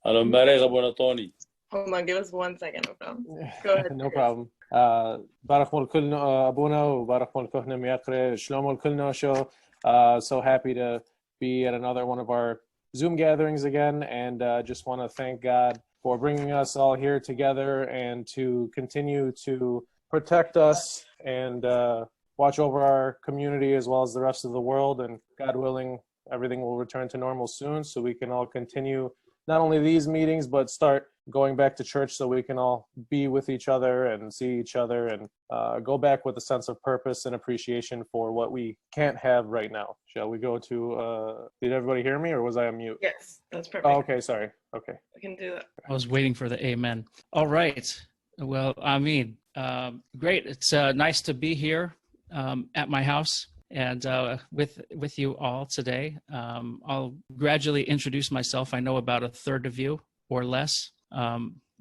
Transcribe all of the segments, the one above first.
Allora, Marega, buona Tony. Hold on, give us 1 second. No problem. Go ahead. No problem. بارك مول كلنا أبونا وبارك مول كهنا ميقرأ شلوم كلنا شو. So happy to be at another one of our Zoom gatherings again, and just want to thank God for bringing us all here together and to continue to protect us and watch over our community as well as the rest of the world. And God willing, everything will return to normal soon, so we can all continue not only these meetings, but start going back to church so we can all be with each other and see each other and go back with a sense of purpose and appreciation for what we can't have right now. Shall we go to, did everybody hear me or was I on mute? Yes, that's perfect. Oh, okay, sorry. Okay. I can do that. I was waiting for the amen. All right. Well, Amin. Great. It's nice to be here at my house and with you all today. I'll gradually introduce myself. I know about a third of you or less,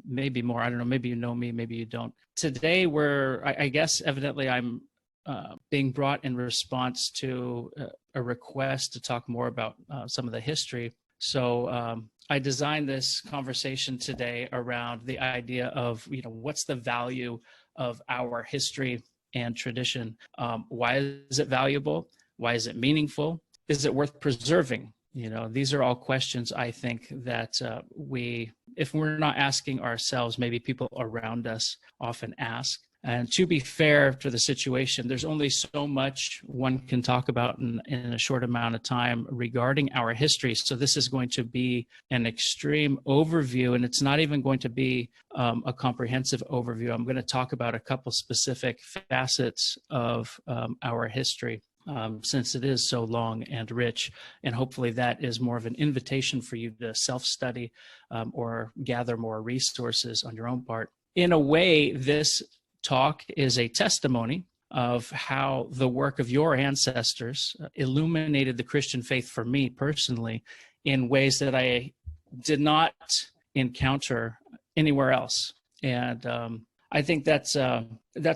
maybe more. I don't know. Maybe you know me, maybe you don't. Today I guess evidently I'm being brought in response to a request to talk more about some of the history. So I designed this conversation today around the idea of, what's the value of our history and tradition? Why is it valuable? Why is it meaningful? Is it worth preserving? These are all questions I think that if we're not asking ourselves, maybe people around us often ask. And to be fair to the situation, there's only so much one can talk about in a short amount of time regarding our history. So this is going to be an extreme overview, and it's not even going to be a comprehensive overview. I'm going to talk about a couple specific facets of our history. Since it is so long and rich, and hopefully that is more of an invitation for you to self-study or gather more resources on your own part. In a way, this talk is a testimony of how the work of your ancestors illuminated the Christian faith for me personally in ways that I did not encounter anywhere else. And I think that's a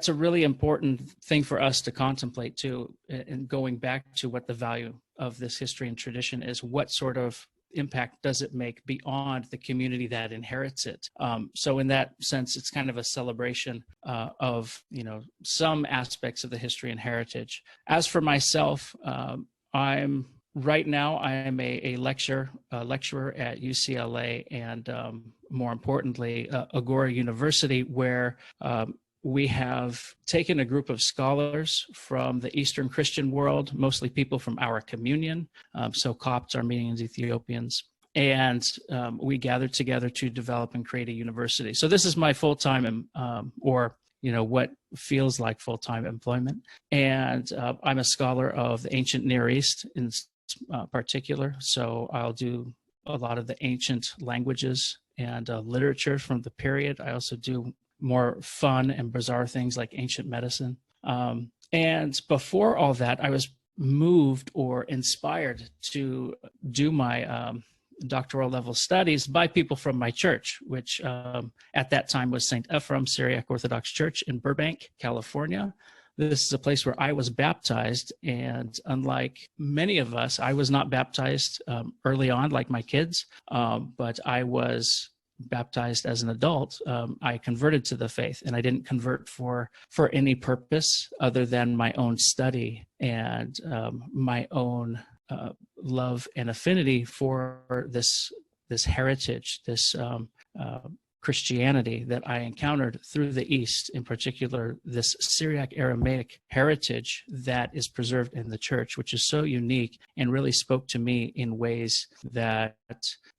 really important thing for us to contemplate too, and going back to what the value of this history and tradition is. What sort of impact does it make beyond the community that inherits it? So in that sense, it's kind of a celebration of some aspects of the history and heritage. As for myself, Right now, I am a lecturer at UCLA and more importantly, Agora University, where we have taken a group of scholars from the Eastern Christian world, mostly people from our communion, so Copts, Armenians, Ethiopians, and we gathered together to develop and create a university. So this is my full-time what feels like full-time employment. And I'm a scholar of the ancient Near East in particular. So I'll do a lot of the ancient languages and literature from the period. I also do more fun and bizarre things like ancient medicine. And before all that, I was moved or inspired to do my doctoral level studies by people from my church, which at that time was St. Ephraim Syriac Orthodox Church in Burbank, California. This is a place where I was baptized, and unlike many of us, I was not baptized early on like my kids, but I was baptized as an adult. I converted to the faith, and I didn't convert for any purpose other than my own study and my own love and affinity for this heritage, this Christianity that I encountered through the East, in particular, this Syriac Aramaic heritage that is preserved in the church, which is so unique and really spoke to me in ways that,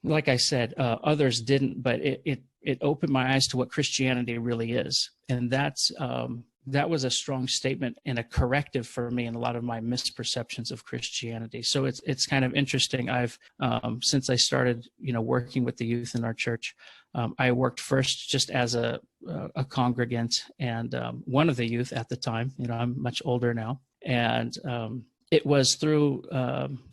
like I said, others didn't, but it opened my eyes to what Christianity really is. And that was a strong statement and a corrective for me in a lot of my misperceptions of Christianity. So it's kind of interesting. I've since I started, working with the youth in our church, I worked first just as a congregant and one of the youth at the time. I'm much older now, and it was through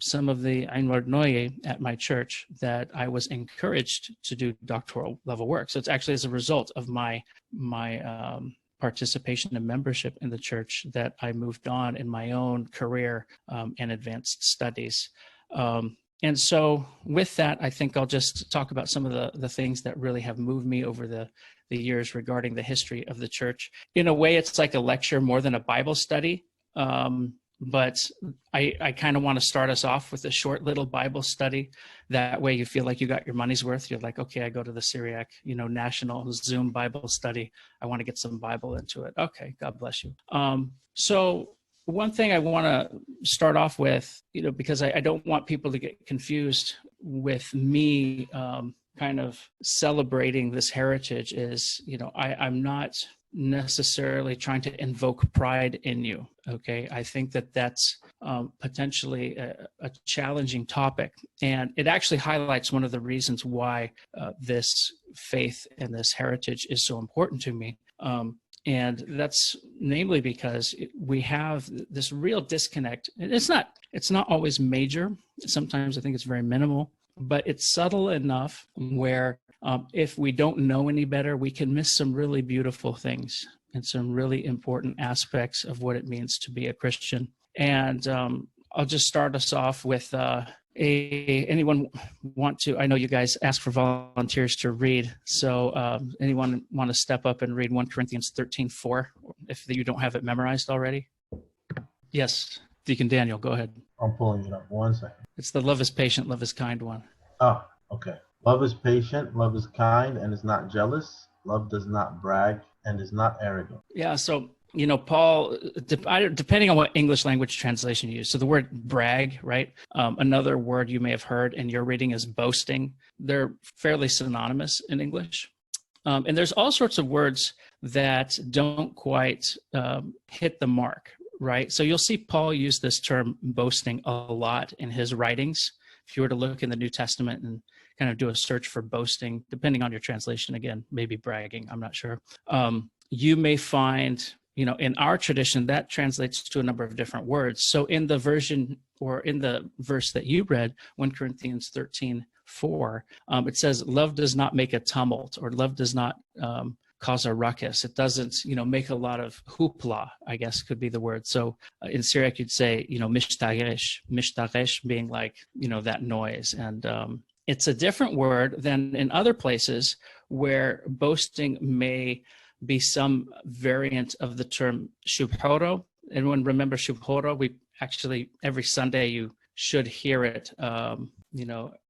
some of the Einwardnoye at my church that I was encouraged to do doctoral level work. So it's actually as a result of my participation and membership in the church that I moved on in my own career and advanced studies. And so with that, I think I'll just talk about some of the things that really have moved me over the years regarding the history of the church. In a way, it's like a lecture more than a Bible study. But I kind of want to start us off with a short little Bible study. That way you feel like you got your money's worth. You're like, okay, I go to the Syriac, National Zoom Bible study. I want to get some Bible into it. Okay, God bless you. So one thing I want to start off with, because I don't want people to get confused with me kind of celebrating this heritage is, I'm not necessarily trying to invoke pride in you. Okay. I think that that's potentially a challenging topic. And it actually highlights one of the reasons why this faith and this heritage is so important to me. And that's namely because we have this real disconnect. It's not always major. Sometimes I think it's very minimal, but it's subtle enough where if we don't know any better, we can miss some really beautiful things and some really important aspects of what it means to be a Christian. And I'll just start us off with anyone want to, I know you guys ask for volunteers to read. So anyone want to step up and read 1 Corinthians 13:4 if you don't have it memorized already? Yes, Deacon Daniel, go ahead. I'm pulling it up. 1 second. It's the love is patient, love is kind one. Oh, okay. Love is patient, love is kind, and is not jealous. Love does not brag and is not arrogant. Yeah, so, Paul, depending on what English language translation you use, so the word brag, right? Another word you may have heard in your reading is boasting. They're fairly synonymous in English. And there's all sorts of words that don't quite hit the mark, right? So you'll see Paul use this term boasting a lot in his writings. If you were to look in the New Testament and kind of do a search for boasting, depending on your translation, again, maybe bragging, I'm not sure. You may find, in our tradition, that translates to a number of different words. So in the version or in the verse that you read, 1 Corinthians 13:4, it says, love does not make a tumult, or love does not cause a ruckus. It doesn't, make a lot of hoopla, I guess could be the word. So in Syriac, you'd say, mishtaresh being like, that noise. And it's a different word than in other places where boasting may be some variant of the term shubhoro. Everyone remember shubhoro? We actually, every Sunday, you should hear it,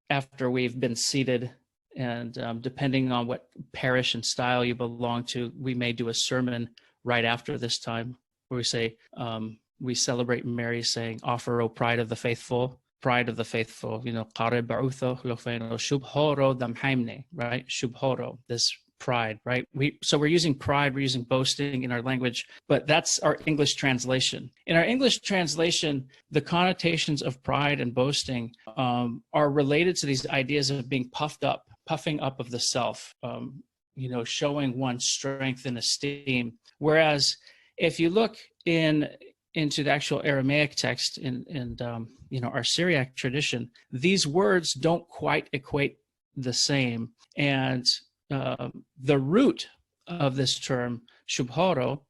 after we've been seated. And depending on what parish and style you belong to, we may do a sermon right after this time where we say, we celebrate Mary saying, offer, O pride of the faithful, pride of the faithful, qare ba'utho lofeno shubhoro damhaimne, right? Shubhoro, this pride, right? So we're using pride, we're using boasting in our language, but that's our English translation. In our English translation, the connotations of pride and boasting are related to these ideas of being puffing up of the self, showing one's strength and esteem. Whereas if you look into the actual Aramaic text in our Syriac tradition, these words don't quite equate the same. And the root of this term, shubhoro,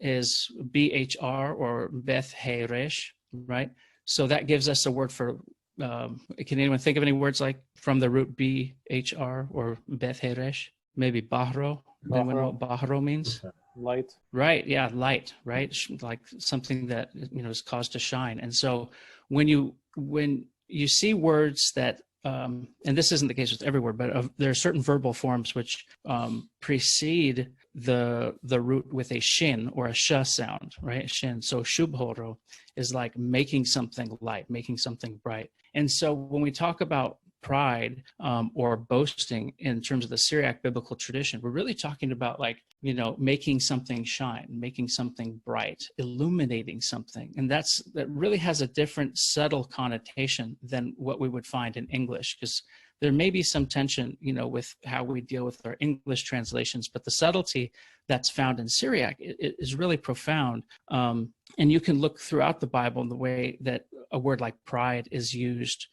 is BHR or Beth Heresh, right? So that gives us a word for, can anyone think of any words like from the root BHR or Beth Heresh? Maybe Bahro. Anyone know what Bahro means? Light. Right. Yeah. Light. Right. Like something that, is caused to shine. And so when you see words that, and this isn't the case with every word, but there are certain verbal forms which precede the root with a shin or a sh sound, right? Shin. So shubhoro is like making something light, making something bright. And so when we talk about pride or boasting in terms of the Syriac biblical tradition, we're really talking about making something shine, making something bright, illuminating something. And that really has a different subtle connotation than what we would find in English, because there may be some tension, with how we deal with our English translations, but the subtlety that's found in Syriac is really profound. And you can look throughout the Bible in the way that a word like pride is used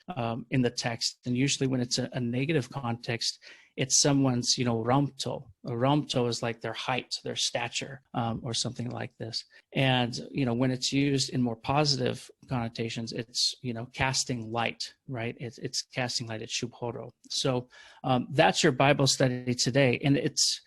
in the text. And usually when it's a negative context, it's someone's, romto. A romto is like their height, their stature, or something like this. And, when it's used in more positive connotations, it's, casting light, right? It's casting light, it's shubhoro. So that's your Bible study today. And it's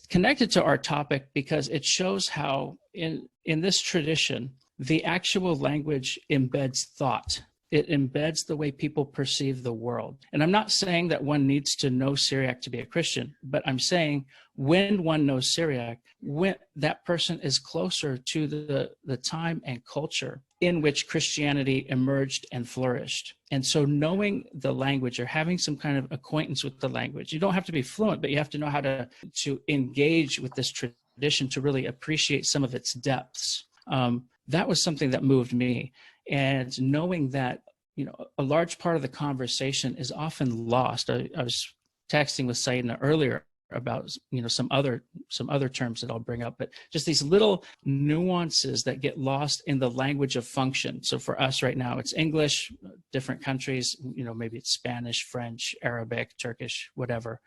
connected to our topic because it shows how in this tradition, the actual language embeds thought. It embeds the way people perceive the world. And I'm not saying that one needs to know Syriac to be a Christian, but I'm saying when one knows Syriac, when that person is closer to the time and culture in which Christianity emerged and flourished. And so knowing the language or having some kind of acquaintance with the language, you don't have to be fluent, but you have to know how to engage with this tradition to really appreciate some of its depths. That was something that moved me. And knowing that, a large part of the conversation is often lost. I was texting with Saidna earlier about, some other terms that I'll bring up, but just these little nuances that get lost in the language of function. So for us right now, it's English, different countries, maybe it's Spanish, French, Arabic, Turkish, whatever.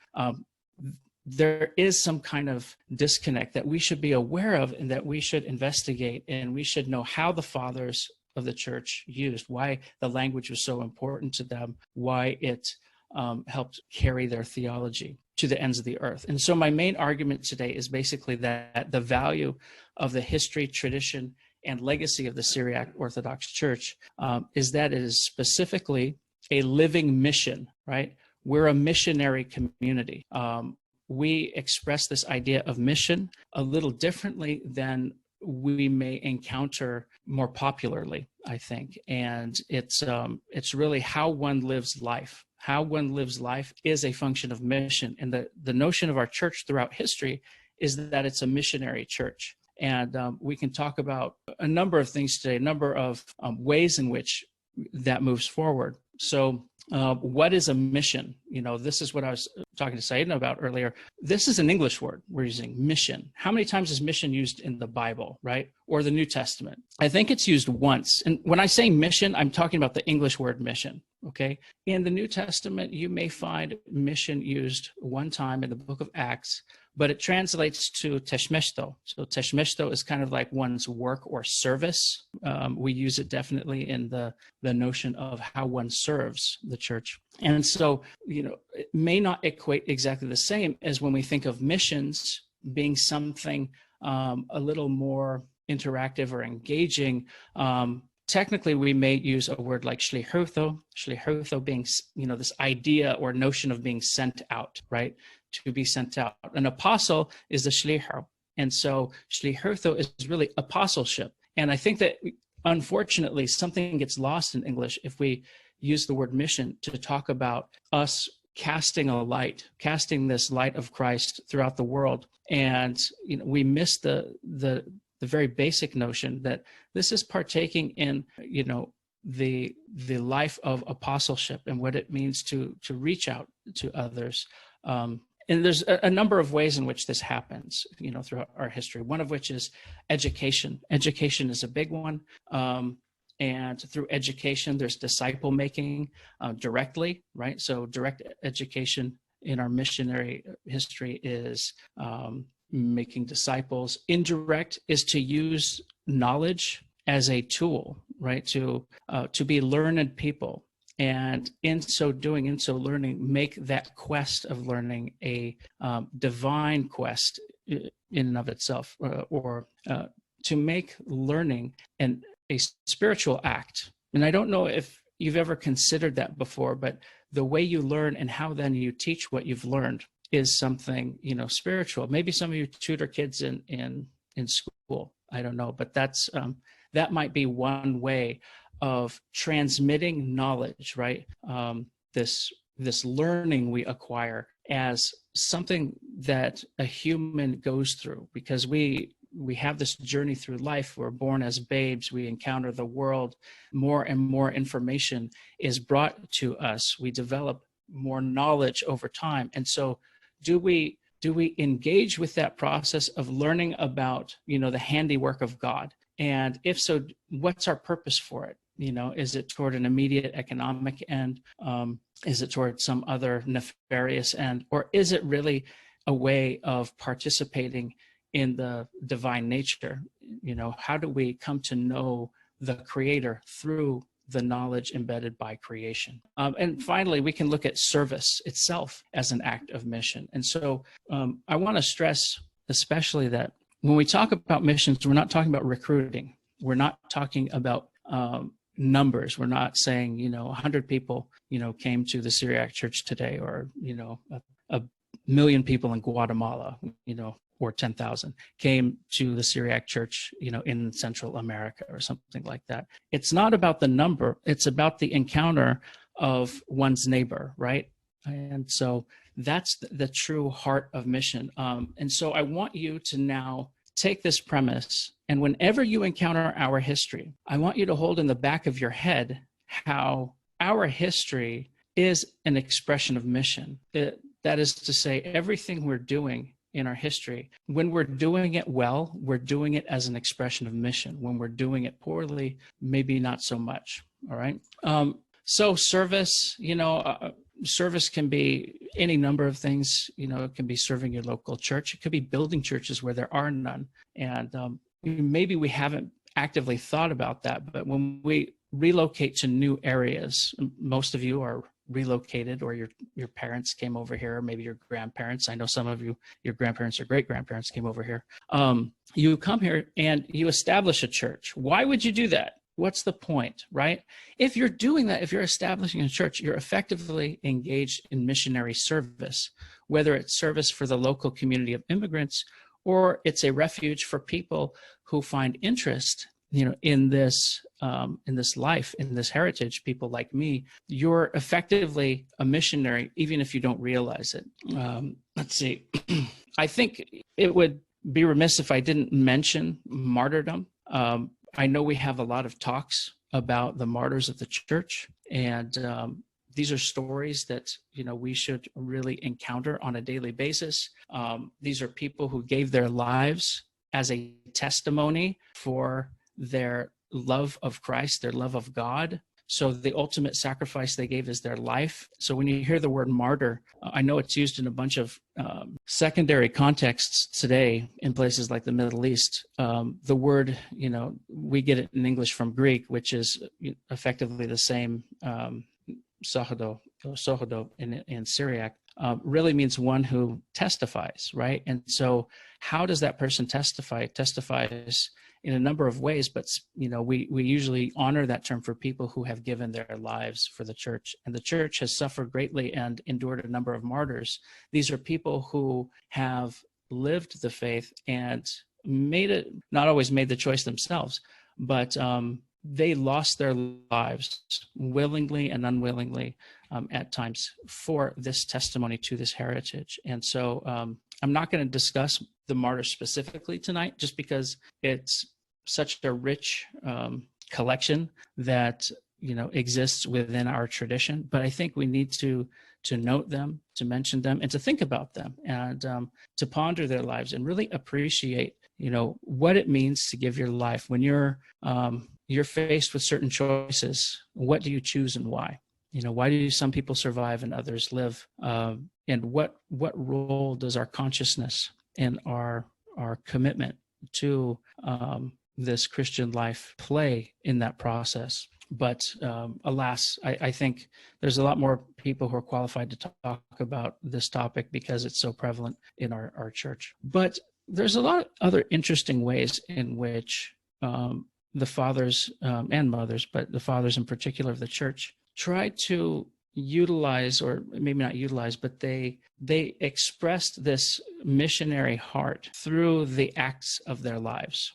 There is some kind of disconnect that we should be aware of and that we should investigate, and we should know how the fathers of the church used, why the language was so important to them, why it helped carry their theology to the ends of the earth. And so my main argument today is basically that the value of the history, tradition, and legacy of the Syriac Orthodox Church is that it is specifically a living mission, right? We're a missionary community. We express this idea of mission a little differently than we may encounter more popularly, I think. And it's really how one lives life. How one lives life is a function of mission. And the notion of our church throughout history is that it's a missionary church. And we can talk about a number of things today, a number of ways in which that moves forward. So what is a mission? This is what I was talking to Saidna about earlier. This is an English word we're using, mission. How many times is mission used in the Bible, right? Or the New Testament? I think it's used once. And when I say mission, I'm talking about the English word mission, okay? In the New Testament, you may find mission used one time in the book of Acts, but it translates to teshmeshto. So teshmeshto is kind of like one's work or service. We use it definitely in the notion of how one serves the church. And so, it may not equate exactly the same as when we think of missions being something a little more interactive or engaging. Technically, we may use a word like shlichutho being, this idea or notion of being sent out, right? To be sent out. An apostle is the shlicher. And so shlichutho is really apostleship. And I think that, unfortunately, something gets lost in English if we use the word mission to talk about us casting this light of Christ throughout the world. And we miss the very basic notion that this is partaking in, the life of apostleship and what it means to reach out to others. And there's a number of ways in which this happens, throughout our history. One of which is education. Education is a big one. And through education, there's disciple making directly, right? So direct education in our missionary history is making disciples. Indirect is to use knowledge as a tool, right? To be learned people. And in so learning, make that quest of learning a divine quest in and of itself, or to make learning a spiritual act. And I don't know if you've ever considered that before, but the way you learn and how then you teach what you've learned is something, spiritual. Maybe some of you tutor kids in school. I don't know, but that might be one way of transmitting knowledge, right? This learning we acquire as something that a human goes through, because we have this journey through life. We're born as babes. We encounter the world. More and more information is brought to us. We develop more knowledge over time. And so do we engage with that process of learning about, the handiwork of God? And if so, what's our purpose for it? Is it toward an immediate economic end? Is it toward some other nefarious end? Or is it really a way of participating in the divine nature? How do we come to know the Creator through the knowledge embedded by creation? And finally, we can look at service itself as an act of mission. And so I want to stress especially that when we talk about missions, we're not talking about recruiting. We're not talking about numbers. We're not saying, 100 people, came to the Syriac church today, or, a million people in Guatemala, or 10,000 came to the Syriac church, in Central America or something like that. It's not about the number. It's about the encounter of one's neighbor, right? And so that's the true heart of mission. And so I want you to now take this premise, and whenever you encounter our history, I want you to hold in the back of your head how our history is an expression of mission. That is to say, everything we're doing in our history, when we're doing it well, we're doing it as an expression of mission. When we're doing it poorly, maybe not so much. All right. So service, service can be any number of things. It can be serving your local church. It could be building churches where there are none. And maybe we haven't actively thought about that, but when we relocate to new areas, most of you are relocated, or your parents came over here, or maybe your grandparents. I know some of you, your grandparents or great-grandparents came over here. You come here and you establish a church. Why would you do that? What's the point, right? If you're doing that, if you're establishing a church, you're effectively engaged in missionary service, whether it's service for the local community of immigrants, or it's a refuge for people who find interest, in this life, in this heritage. People like me, you're effectively a missionary, even if you don't realize it. Let's see. I think it would be remiss if I didn't mention martyrdom. I know we have a lot of talks about the martyrs of the church, and these are stories that we should really encounter on a daily basis. These are people who gave their lives as a testimony for their love of Christ, their love of God. So the ultimate sacrifice they gave is their life. So when you hear the word martyr, I know it's used in a bunch of secondary contexts today in places like the Middle East. The word, we get it in English from Greek, which is effectively the same, sohodo in Syriac, really means one who testifies, right? And so how does that person testify? It testifies in a number of ways, but we usually honor that term for people who have given their lives for the church. And the church has suffered greatly and endured a number of martyrs. These are people who have lived the faith and not always made the choice themselves, but they lost their lives willingly and unwillingly at times for this testimony to this heritage. And so I'm not going to discuss the martyrs specifically tonight, just because it's such a rich collection that exists within our tradition. But I think we need to note them, to mention them, and to think about them, and to ponder their lives and really appreciate what it means to give your life when you're faced with certain choices. What do you choose and why? Why do some people survive and others live? And what role does our consciousness and our commitment to this Christian life play in that process? But alas, I think there's a lot more people who are qualified to talk about this topic because it's so prevalent in our church. But there's a lot of other interesting ways in which the fathers and mothers, but the fathers in particular of the church, try to utilize, or maybe not utilize, but they expressed this missionary heart through the acts of their lives,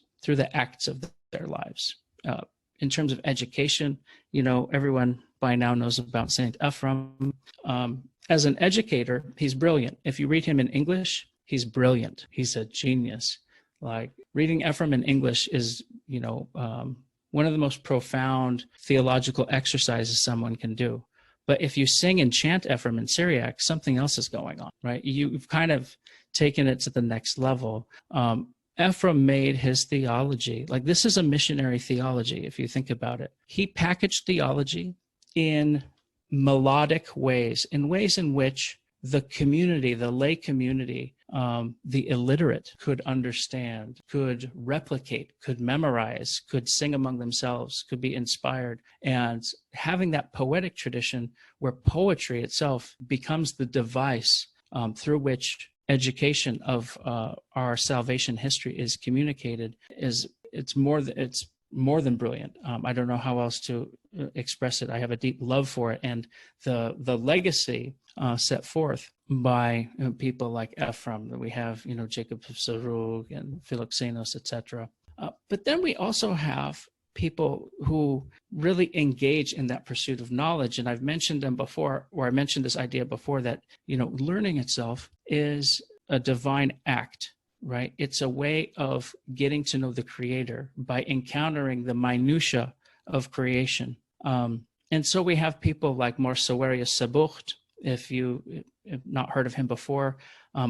in terms of education. Everyone by now knows about Saint Ephrem. As an educator, he's brilliant. If you read him in English, he's brilliant. He's a genius. Like, reading Ephrem in English is, one of the most profound theological exercises someone can do. But if you sing and chant Ephrem in Syriac, something else is going on, right? You've kind of taken it to the next level. Ephraim made his theology. Like, this is a missionary theology, if you think about it. He packaged theology in melodic ways, in ways in which the community, the lay community, the illiterate could understand, could replicate, could memorize, could sing among themselves, could be inspired. And having that poetic tradition where poetry itself becomes the device through which education of our salvation history is communicated it's more than brilliant. I don't know how else to express it. I have a deep love for it, and the legacy set forth by people like Ephraim, that we have, Jacob of Sarug and Philoxenos, etc. But then we also have people who really engage in that pursuit of knowledge. And I've mentioned them before, or I mentioned this idea before, that, learning itself is a divine act, right? It's a way of getting to know the Creator by encountering the minutia of creation. And so we have people like Morsawerius Sabucht, if you have not heard of him before,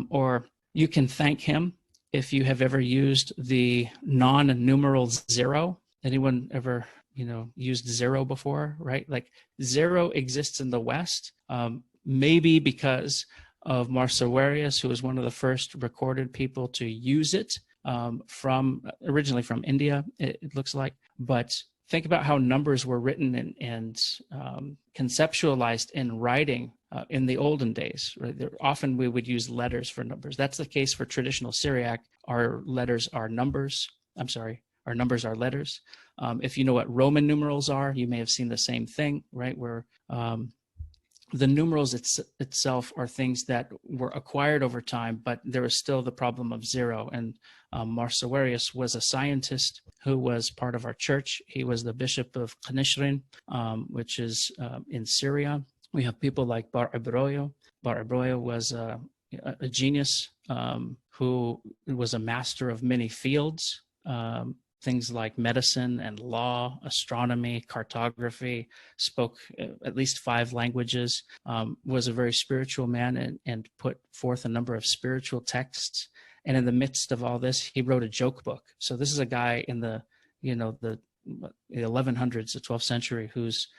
or you can thank him if you have ever used the non-numeral 0. Anyone ever, used 0 before, right? Like, 0 exists in the West, maybe because of Morsawerius, who was one of the first recorded people to use it, originally from India, it looks like. But think about how numbers were written and conceptualized in writing in the olden days. Right? Often we would use letters for numbers. That's the case for traditional Syriac. Our letters are numbers. Our numbers are letters. If you know what Roman numerals are, you may have seen the same thing, right? Where the numerals itself are things that were acquired over time, but there was still the problem of 0. And Morsawerius was a scientist who was part of our church. He was the bishop of Qanishrin, which is in Syria. We have people like Bar Ibroyo. Bar Ibroyo was a genius who was a master of many fields, things like medicine and law, astronomy, cartography, spoke at least 5 languages, was a very spiritual man and put forth a number of spiritual texts. And in the midst of all this, he wrote a joke book. So this is a guy in the 1100s, the 12th century, who's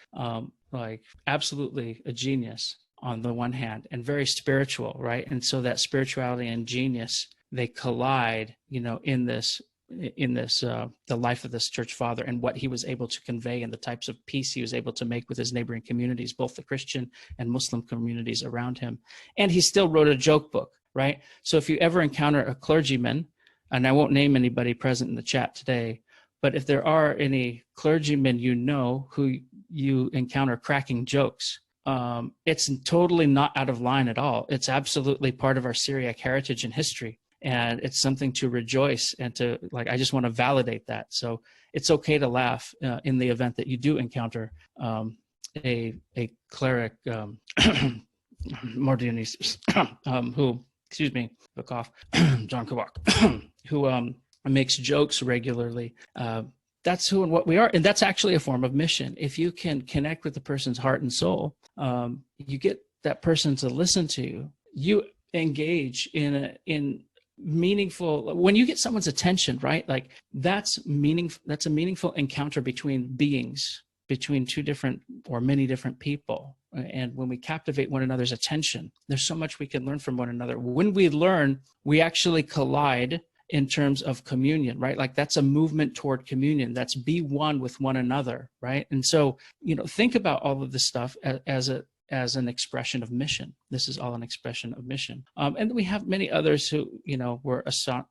like absolutely a genius on the one hand and very spiritual, right? And so that spirituality and genius, they collide, in the life of this church father and what he was able to convey and the types of peace he was able to make with his neighboring communities, both the Christian and Muslim communities around him. And he still wrote a joke book, right? So if you ever encounter a clergyman, and I won't name anybody present in the chat today, but if there are any clergymen who you encounter cracking jokes, it's totally not out of line at all. It's absolutely part of our Syriac heritage and history. And it's something to rejoice and to, I just want to validate that. So it's okay to laugh in the event that you do encounter a cleric, Mardianis, who, excuse me, the cough, John Kabak, who makes jokes regularly. That's who and what we are. And that's actually a form of mission. If you can connect with the person's heart and soul, you get that person to listen to you. You engage in meaningful, when you get someone's attention, right? Like, that's a meaningful encounter between beings, between 2 different or many different people. And when we captivate one another's attention, there's so much we can learn from one another. When we learn, we actually collide in terms of communion, right? Like, that's a movement toward communion. That's be one with one another, right? And so, think about all of this stuff as an expression of mission. This is all an expression of mission. And we have many others who, were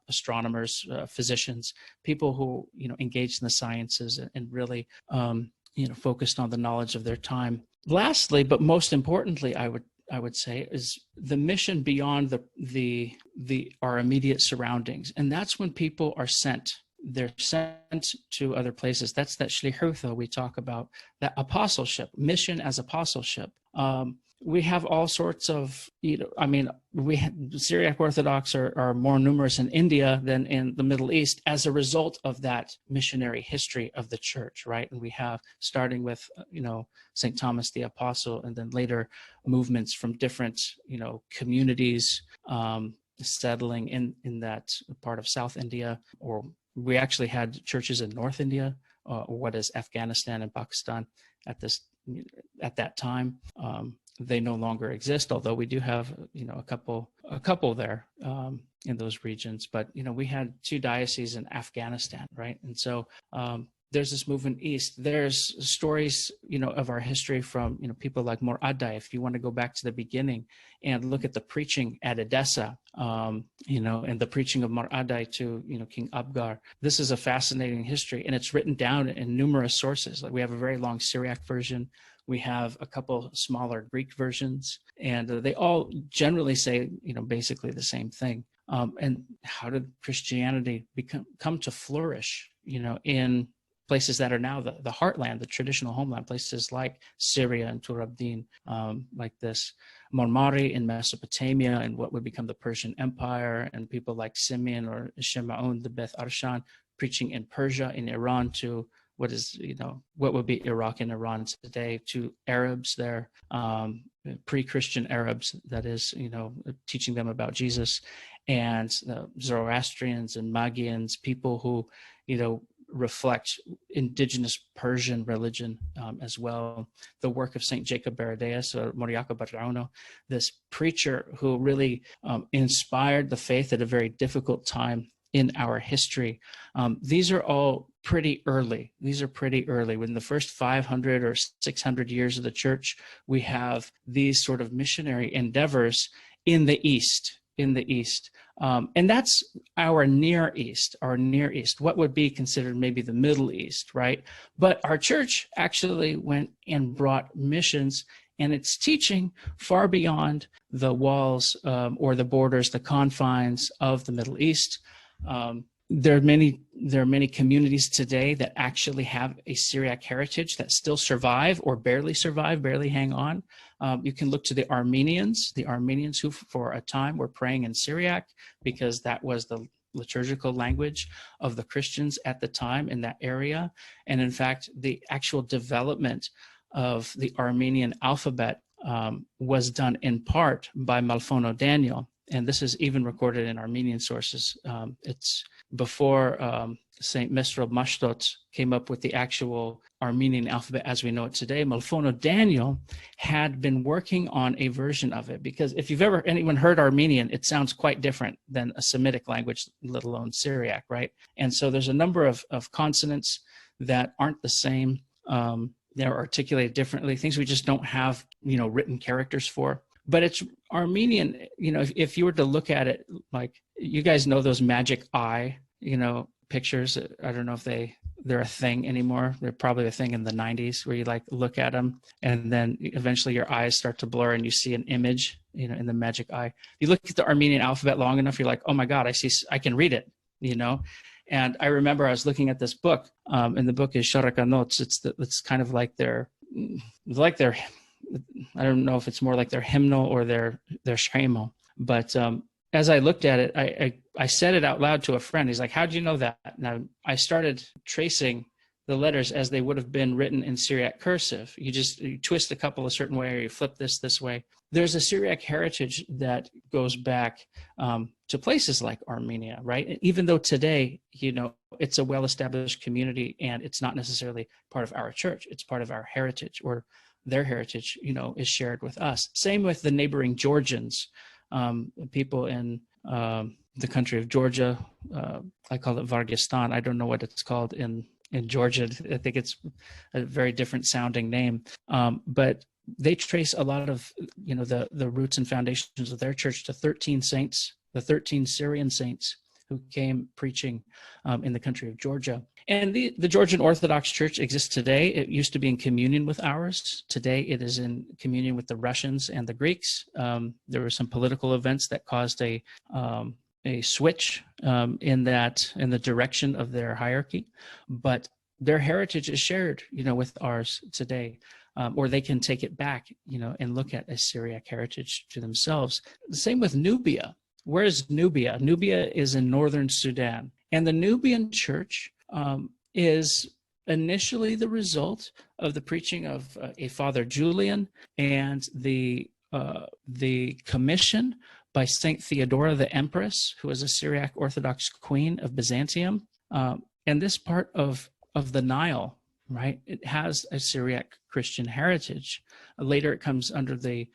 astronomers, physicians, people who, engaged in the sciences and really, focused on the knowledge of their time. Lastly, but most importantly, I would say, is the mission beyond our immediate surroundings. And that's when people are sent. They're sent to other places. That's that shlichutha we talk about, that apostleship, mission as apostleship. We have all sorts of, Syriac Orthodox are more numerous in India than in the Middle East as a result of that missionary history of the church, right? And we have, starting with, St. Thomas the Apostle, and then later movements from different, communities, settling in that part of South India, or we actually had churches in North India, or what is Afghanistan and Pakistan at that time. They no longer exist, although we do have a couple there in those regions. But we had 2 dioceses in Afghanistan, right? And so there's this movement east. There's stories, of our history from, people like Moradai. If you want to go back to the beginning and look at the preaching at Edessa, and the preaching of Moradai to, King Abgar. This is a fascinating history, and it's written down in numerous sources. Like we have a very long Syriac version. We have a couple smaller Greek versions, and they all generally say, basically the same thing. And how did Christianity come to flourish, in places that are now the heartland, the traditional homeland, places like Syria and Turabdin, like this, Marmari in Mesopotamia and what would become the Persian Empire, and people like Simeon or Shima'un, the Beth Arshan, preaching in Persia, in Iran, to what is, what would be Iraq and Iran today, to Arabs there, pre-Christian Arabs, that is, teaching them about Jesus, and Zoroastrians and Magians, people who, reflect indigenous Persian religion as well. The work of Saint Jacob Baradeus or Moriaka Barrauno, this preacher who really inspired the faith at a very difficult time in our history. These are all pretty early. Within the first 500 or 600 years of the church, we have these sort of missionary endeavors in the East. And that's our Near East, what would be considered maybe the Middle East, right? But our church actually went and brought missions and its teaching far beyond the walls or the borders, the confines of the Middle East. There are many communities today that actually have a Syriac heritage that still survive or barely hang on. You can look to the Armenians who for a time were praying in Syriac because that was the liturgical language of the Christians at the time in that area. And in fact, the actual development of the Armenian alphabet was done in part by Malfono Daniel. And this is even recorded in Armenian sources. It's before Saint Mesril Mashtot came up with the actual Armenian alphabet as we know it today. Malfono Daniel had been working on a version of it, because if anyone heard Armenian, it sounds quite different than a Semitic language, let alone Syriac, right? And so there's a number of consonants that aren't the same. They're articulated differently, things we just don't have, written characters for. But it's Armenian, if you were to look at it, like, you guys know those magic eye, pictures. I don't know if they're a thing anymore. They're probably a thing in the 90s where you look at them and then eventually your eyes start to blur and you see an image, in the magic eye. You look at the Armenian alphabet long enough, you're like, oh my God, I can read it, And I remember I was looking at this book, and the book is Sharakanot. It's kind of like their I don't know if it's more like their hymnal or their shemo. But as I looked at it, I said it out loud to a friend. He's like, how do you know that? Now, I started tracing the letters as they would have been written in Syriac cursive. You twist a couple a certain way, or you flip this way. There's a Syriac heritage that goes back to places like Armenia, right? And even though today, it's a well-established community and it's not necessarily part of our church, it's part of our heritage, or their heritage, is shared with us. Same with the neighboring Georgians, people in the country of Georgia. I call it Vargistan. I don't know what it's called in Georgia. I think it's a very different sounding name. But they trace a lot of, the roots and foundations of their church to 13 saints, the 13 Syrian saints who came preaching in the country of Georgia. And the Georgian Orthodox Church exists today. It used to be in communion with ours. Today it is in communion with the Russians and the Greeks. There were some political events that caused a switch in the direction of their hierarchy, but their heritage is shared, with ours today. Or they can take it back, and look at a Syriac heritage to themselves. The same with Nubia. Where is Nubia? Nubia is in northern Sudan. And the Nubian church is initially the result of the preaching of a Father Julian and the commission by Saint Theodora the Empress, who was a Syriac Orthodox queen of Byzantium. And this part of the Nile, right, it has a Syriac Christian heritage. Later, it comes under the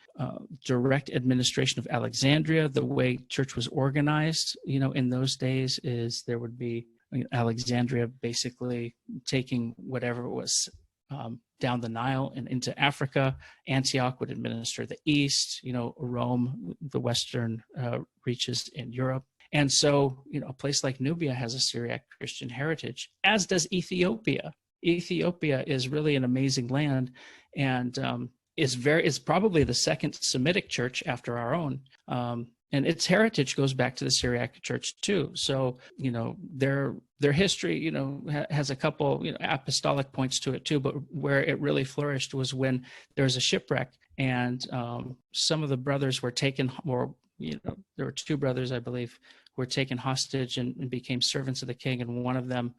direct administration of Alexandria. The way church was organized, in those days is there would be Alexandria basically taking whatever was down the Nile and into Africa. Antioch would administer the east, Rome, the western reaches in Europe. And so, a place like Nubia has a Syriac Christian heritage, as does Ethiopia. Ethiopia is really an amazing land, and is probably the second Semitic church after our own. And its heritage goes back to the Syriac church too. So, their history, has a couple, apostolic points to it too, but where it really flourished was when there was a shipwreck and some of the brothers were taken, or, there were two brothers, I believe, were taken hostage and became servants of the king. And one of them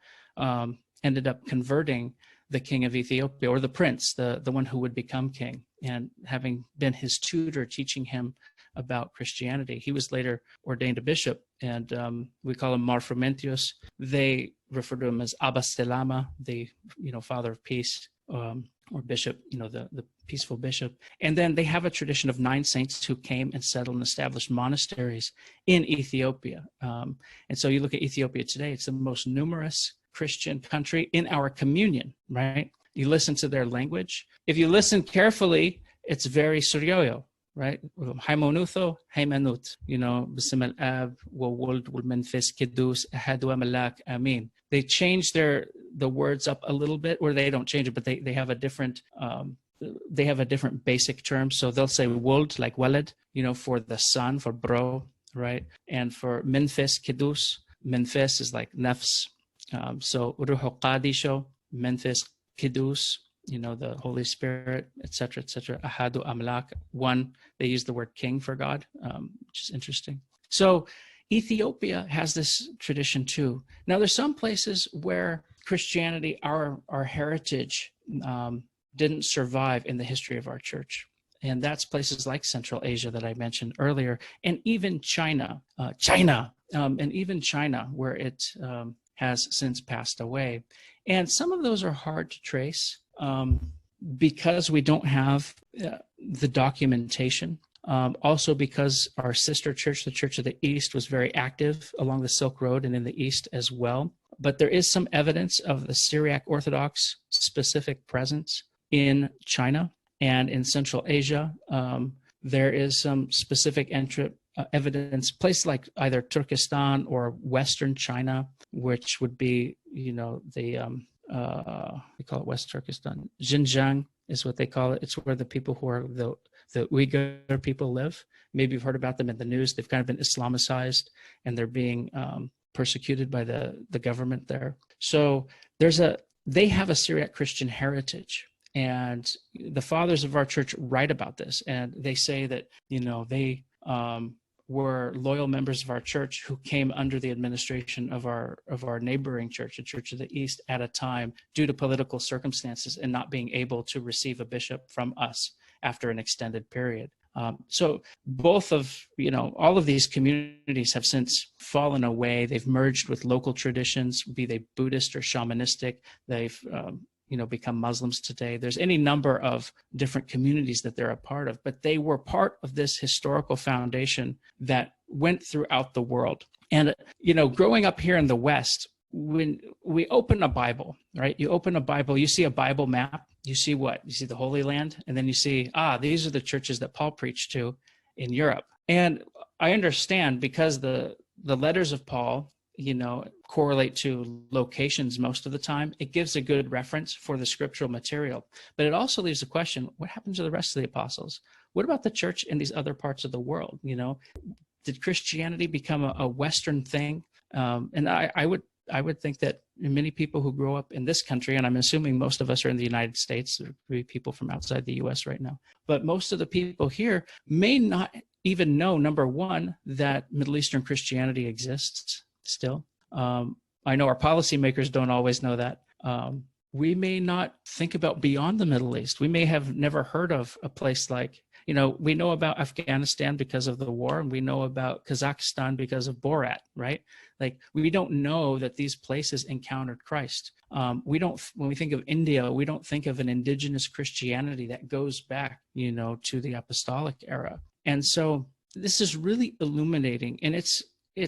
ended up converting the king of Ethiopia, or the prince, the one who would become king, and having been his tutor, teaching him about Christianity. He was later ordained a bishop, and we call him Mar Frumentius. They refer to him as Abba Selama, the Father of Peace, or bishop, the peaceful bishop. And then they have a tradition of 9 saints who came and settled and established monasteries in Ethiopia. And so you look at Ethiopia today; it's the most numerous Christian country in our communion, right? You listen to their language. If you listen carefully, it's very Suryoyo, right? Haimonutho, Haimanut, Bism al-Ab, Wawuld, Wal-Menfis, Kidus, Ahadu Amalak, Amin. They change the words up a little bit, or they don't change it, but they have a different basic term. So they'll say Wuld, like Walad, for the son, for bro, right? And for Menfis, Kidus, Menfis is like Nafs. So Ruhu Qadisho, Menfis, Kidus, the Holy Spirit, etc., etc. Ahadu Amlak, one. They use the word king for God, which is interesting. So Ethiopia has this tradition too. Now, there's some places where Christianity, our heritage, didn't survive in the history of our church. And that's places like Central Asia that I mentioned earlier, and even China, and even China, where it has since passed away. And some of those are hard to trace because we don't have the documentation. Also because our sister church, the Church of the East, was very active along the Silk Road and in the East as well. But there is some evidence of the Syriac Orthodox specific presence in China and in Central Asia. There is some specific evidence, places like either Turkestan or Western China, which would be, we call it West Turkestan. Xinjiang is what they call it. It's where the people who are the Uyghur people live. Maybe you've heard about them in the news. They've kind of been Islamicized, and they're being persecuted by the government there. So they have a Syriac Christian heritage. And the fathers of our church write about this, and they say that, they were loyal members of our church who came under the administration of our neighboring church, the Church of the East, at a time due to political circumstances and not being able to receive a bishop from us after an extended period. So both of, all of these communities have since fallen away. They've merged with local traditions, be they Buddhist or shamanistic. They've become Muslims today. There's any number of different communities that they're a part of, but they were part of this historical foundation that went throughout the world. And, growing up here in the West, when we open a Bible, right? You open a Bible, you see a Bible map, you see what? You see the Holy Land, and then you see, these are the churches that Paul preached to in Europe. And I understand because the letters of Paul, correlate to locations most of the time. It gives a good reference for the scriptural material, but it also leaves the question, what happened to the rest of the apostles? What about the church in these other parts of the world? Did Christianity become a Western thing? And I would think that many people who grow up in this country, and I'm assuming most of us are in the United States, there could be people from outside the US right now, but most of the people here may not even know, number one, that Middle Eastern Christianity exists still. I know our policymakers don't always know that. We may not think about beyond the Middle East. We may have never heard of a place like, we know about Afghanistan because of the war, and we know about Kazakhstan because of Borat, right? Like, we don't know that these places encountered Christ. When we think of India, we don't think of an indigenous Christianity that goes back, to the apostolic era. And so this is really illuminating, and it's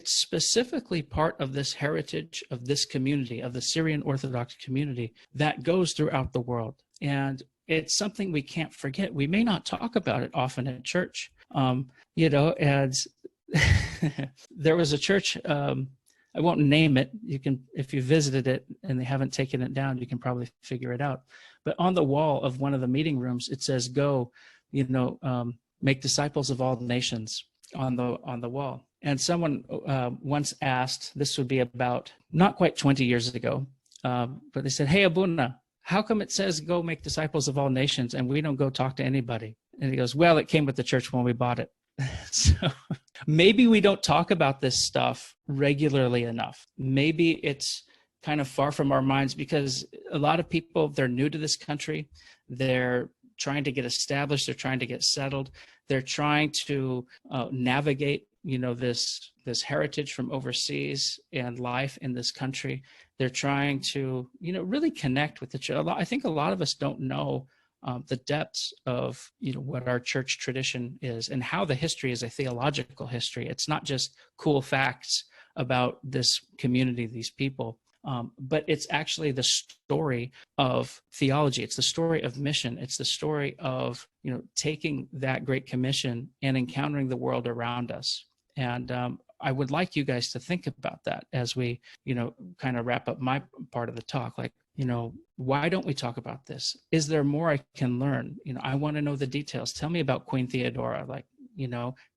specifically part of this heritage of this community, of the Syrian Orthodox community that goes throughout the world. And it's something we can't forget. We may not talk about it often at church, and there was a church, I won't name it. You can, if you visited it and they haven't taken it down, you can probably figure it out. But on the wall of one of the meeting rooms, it says, "Go, make disciples of all nations," on the wall. And someone once asked, this would be about not quite 20 years ago, but they said, "Hey, Abuna, how come it says go make disciples of all nations and we don't go talk to anybody?" And he goes, "Well, it came with the church when we bought it." So maybe we don't talk about this stuff regularly enough. Maybe it's kind of far from our minds because a lot of people, they're new to this country. They're trying to get established. They're trying to get settled. They're trying to navigate, this heritage from overseas and life in this country. They're trying to, really connect with the church. I think a lot of us don't know the depths of, what our church tradition is and how the history is a theological history. It's not just cool facts about this community, these people, but it's actually the story of theology. It's the story of mission. It's the story of, taking that Great Commission and encountering the world around us. And I would like you guys to think about that as we, kind of wrap up my part of the talk. Like, why don't we talk about this? Is there more I can learn? I want to know the details. Tell me about Queen Theodora. Like,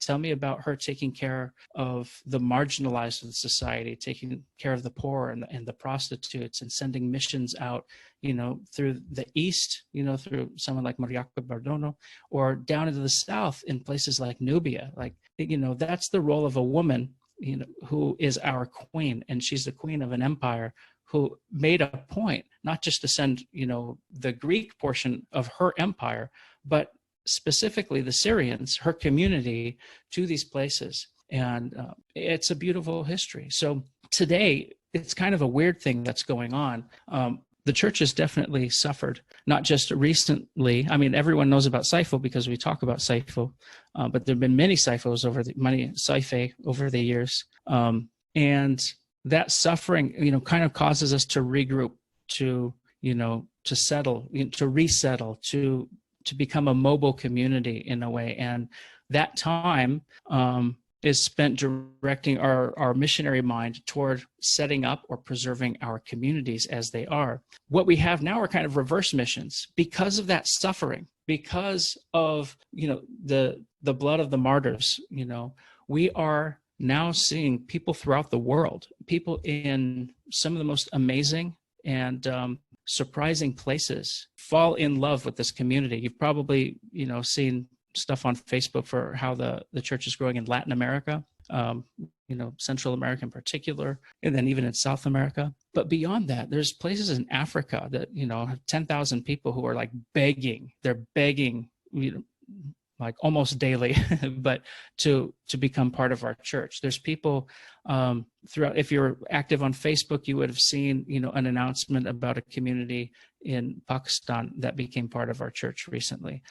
tell me about her taking care of the marginalized in society, taking care of the poor and the prostitutes, and sending missions out, through the East, through someone like Mariaca Bardono, or down into the South in places like Nubia. Like, that's the role of a woman, who is our queen, and she's the queen of an empire who made a point not just to send, the Greek portion of her empire, but specifically the Syrians, her community, to these places. And it's a beautiful history. So today, it's kind of a weird thing that's going on. The church has definitely suffered, not just recently. I mean, everyone knows about SIFO because we talk about SIFO, but there have been many SIFOs over the years. And that suffering, kind of causes us to regroup, to settle, to resettle, to become a mobile community in a way. And that time is spent directing our missionary mind toward setting up or preserving our communities as they are. What we have now are kind of reverse missions because of that suffering, because of, the blood of the martyrs. We are now seeing people throughout the world, people in some of the most amazing and surprising places, fall in love with this community. You've probably, seen stuff on Facebook for how the church is growing in Latin America, Central America in particular, and then even in South America. But beyond that, there's places in Africa that, have 10,000 people who are like begging. They're begging, like almost daily, but to become part of our church. There's people throughout. If you're active on Facebook, you would have seen, an announcement about a community in Pakistan that became part of our church recently.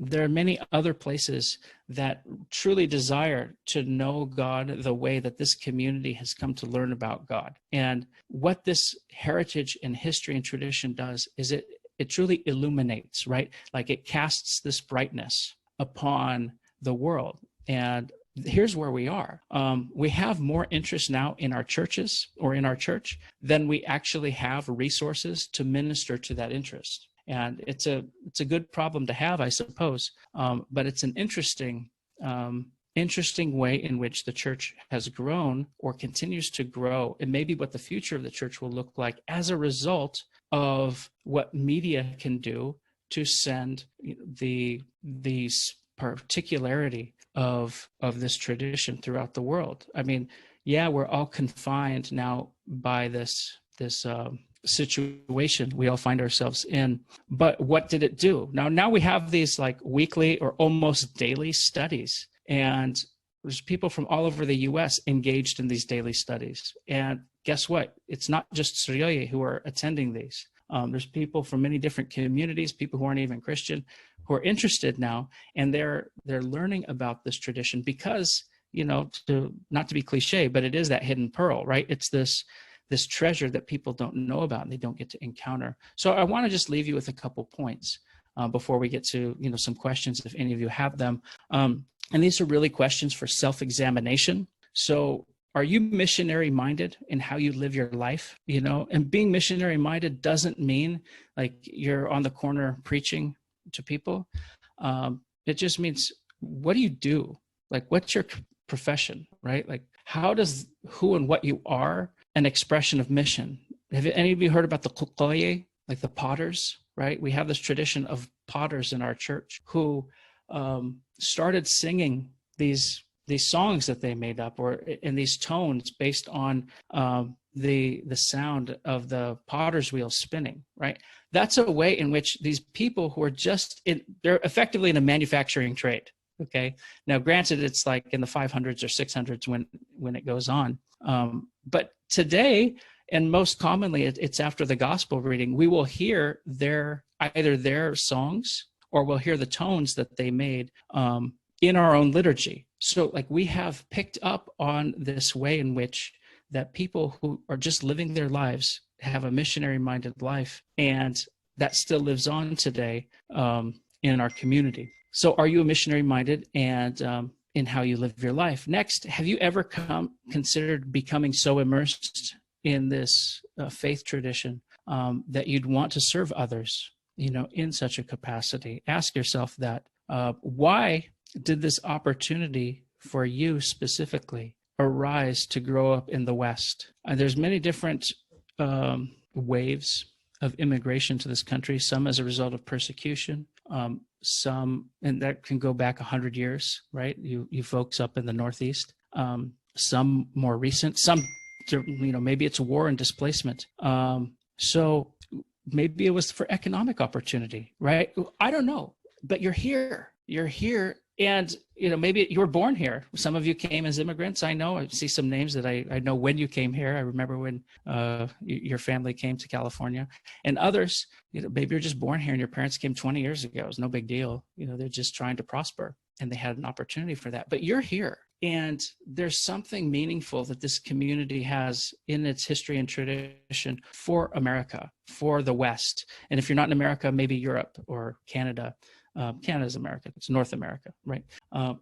There are many other places that truly desire to know God the way that this community has come to learn about God. And what this heritage and history and tradition does is it truly illuminates, right? Like, it casts this brightness upon the world. And here's where we are. We have more interest now in our churches or in our church than we actually have resources to minister to that interest. And it's a good problem to have, I suppose. But it's an interesting way in which the church has grown or continues to grow, and maybe what the future of the church will look like as a result of what media can do to send the particularity of this tradition throughout the world. I mean, yeah, we're all confined now by this situation we all find ourselves in. But what did it do? Now we have these like weekly or almost daily studies, and there's people from all over the US engaged in these daily studies. And guess what? It's not just Syriac who are attending these. There's people from many different communities, people who aren't even Christian, who are interested now, and they're learning about this tradition because, you know, not to be cliche, but it is that hidden pearl, right? It's this treasure that people don't know about and they don't get to encounter. So I want to just leave you with a couple points before we get to, you know, some questions if any of you have them. And these are really questions for self-examination. So are you missionary minded in how you live your life? You know, and being missionary minded doesn't mean like you're on the corner preaching to people. It just means, what do you do? Like, what's your profession, right? Like, how does who and what you are an expression of mission? Have any of you heard about the Kukoye, like the potters, right? We have this tradition of potters in our church who started singing these songs that they made up, or in these tones based on the sound of the potter's wheel spinning, right? That's a way in which these people who are they're effectively in a manufacturing trade. Okay. Now, granted, it's like in the 500s or 600s when it goes on. But today, and most commonly, it's after the gospel reading, we will hear either their songs or we'll hear the tones that they made in our own liturgy. So like we have picked up on this way in which that people who are just living their lives have a missionary-minded life, and that still lives on today in our community. So are you a missionary-minded and in how you live your life? Next, have you ever considered becoming so immersed in this faith tradition that you'd want to serve others, you know, in such a capacity? Ask yourself that. Why did this opportunity for you specifically arise to grow up in the West? There's many different waves of immigration to this country, some as a result of persecution, some, and that can go back 100 years, right? You folks up in the Northeast, some more recent, some, you know, maybe it's war and displacement. So maybe it was for economic opportunity, right? I don't know, but you're here. And, you know, maybe you were born here. Some of you came as immigrants. I know, I see some names that I know when you came here. I remember when your family came to California, and others, you know, maybe you're just born here and your parents came 20 years ago. It's no big deal. You know, they're just trying to prosper and they had an opportunity for that, but you're here. And there's something meaningful that this community has in its history and tradition for America, for the West. And if you're not in America, maybe Europe or Canada. Canada's America, it's North America, right?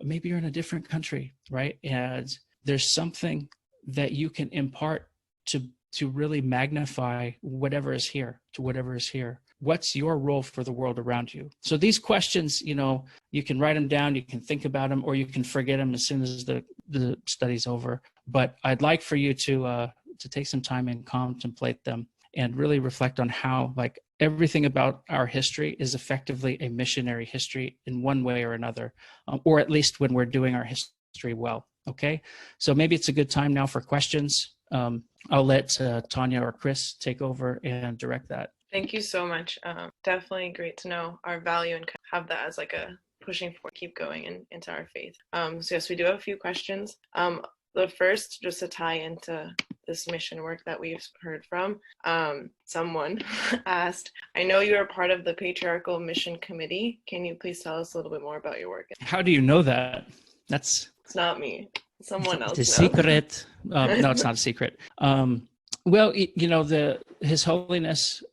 Maybe you're in a different country, right? And there's something that you can impart to really magnify whatever is here, to whatever is here. What's your role for the world around you? So these questions, you know, you can write them down, you can think about them, or you can forget them as soon as the study's over. But I'd like for you to take some time and contemplate them and really reflect on how, like, everything about our history is effectively a missionary history in one way or another, or at least when we're doing our history well, okay? So maybe it's a good time now for questions. I'll let Tanya or Chris take over and direct that. Thank you so much. Definitely great to know our value and have that as like a pushing for keep going into our faith. So yes, we do have a few questions. The first, just to tie into this mission work that we've heard from, someone asked, I know you are part of the Patriarchal Mission Committee. Can you please tell us a little bit more about your work? How do you know that? It's not me. Someone else knows. It's a secret. No, it's not a secret. Well, you know, His Holiness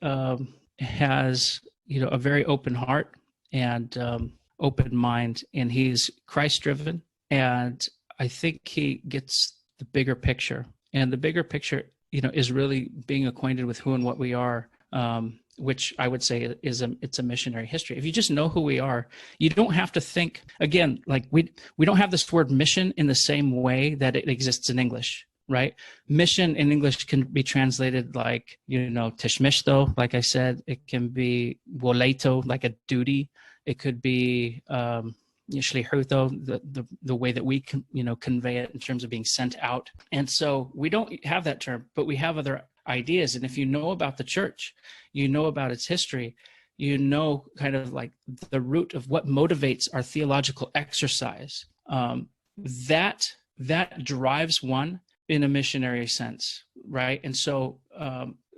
has, you know, a very open heart and open mind, and he's Christ-driven, and I think he gets the bigger picture. And the bigger picture, you know, is really being acquainted with who and what we are, which I would say it's a missionary history. If you just know who we are, you don't have to think, again, like we don't have this word mission in the same way that it exists in English, right? Mission in English can be translated like, you know, tishmishto, like I said. It can be woleto, like a duty. It could be the way that we can, you know, convey it in terms of being sent out. And so we don't have that term, but we have other ideas. And if you know about the church, you know about its history, you know kind of like the root of what motivates our theological exercise, that drives one in a missionary sense, right? And so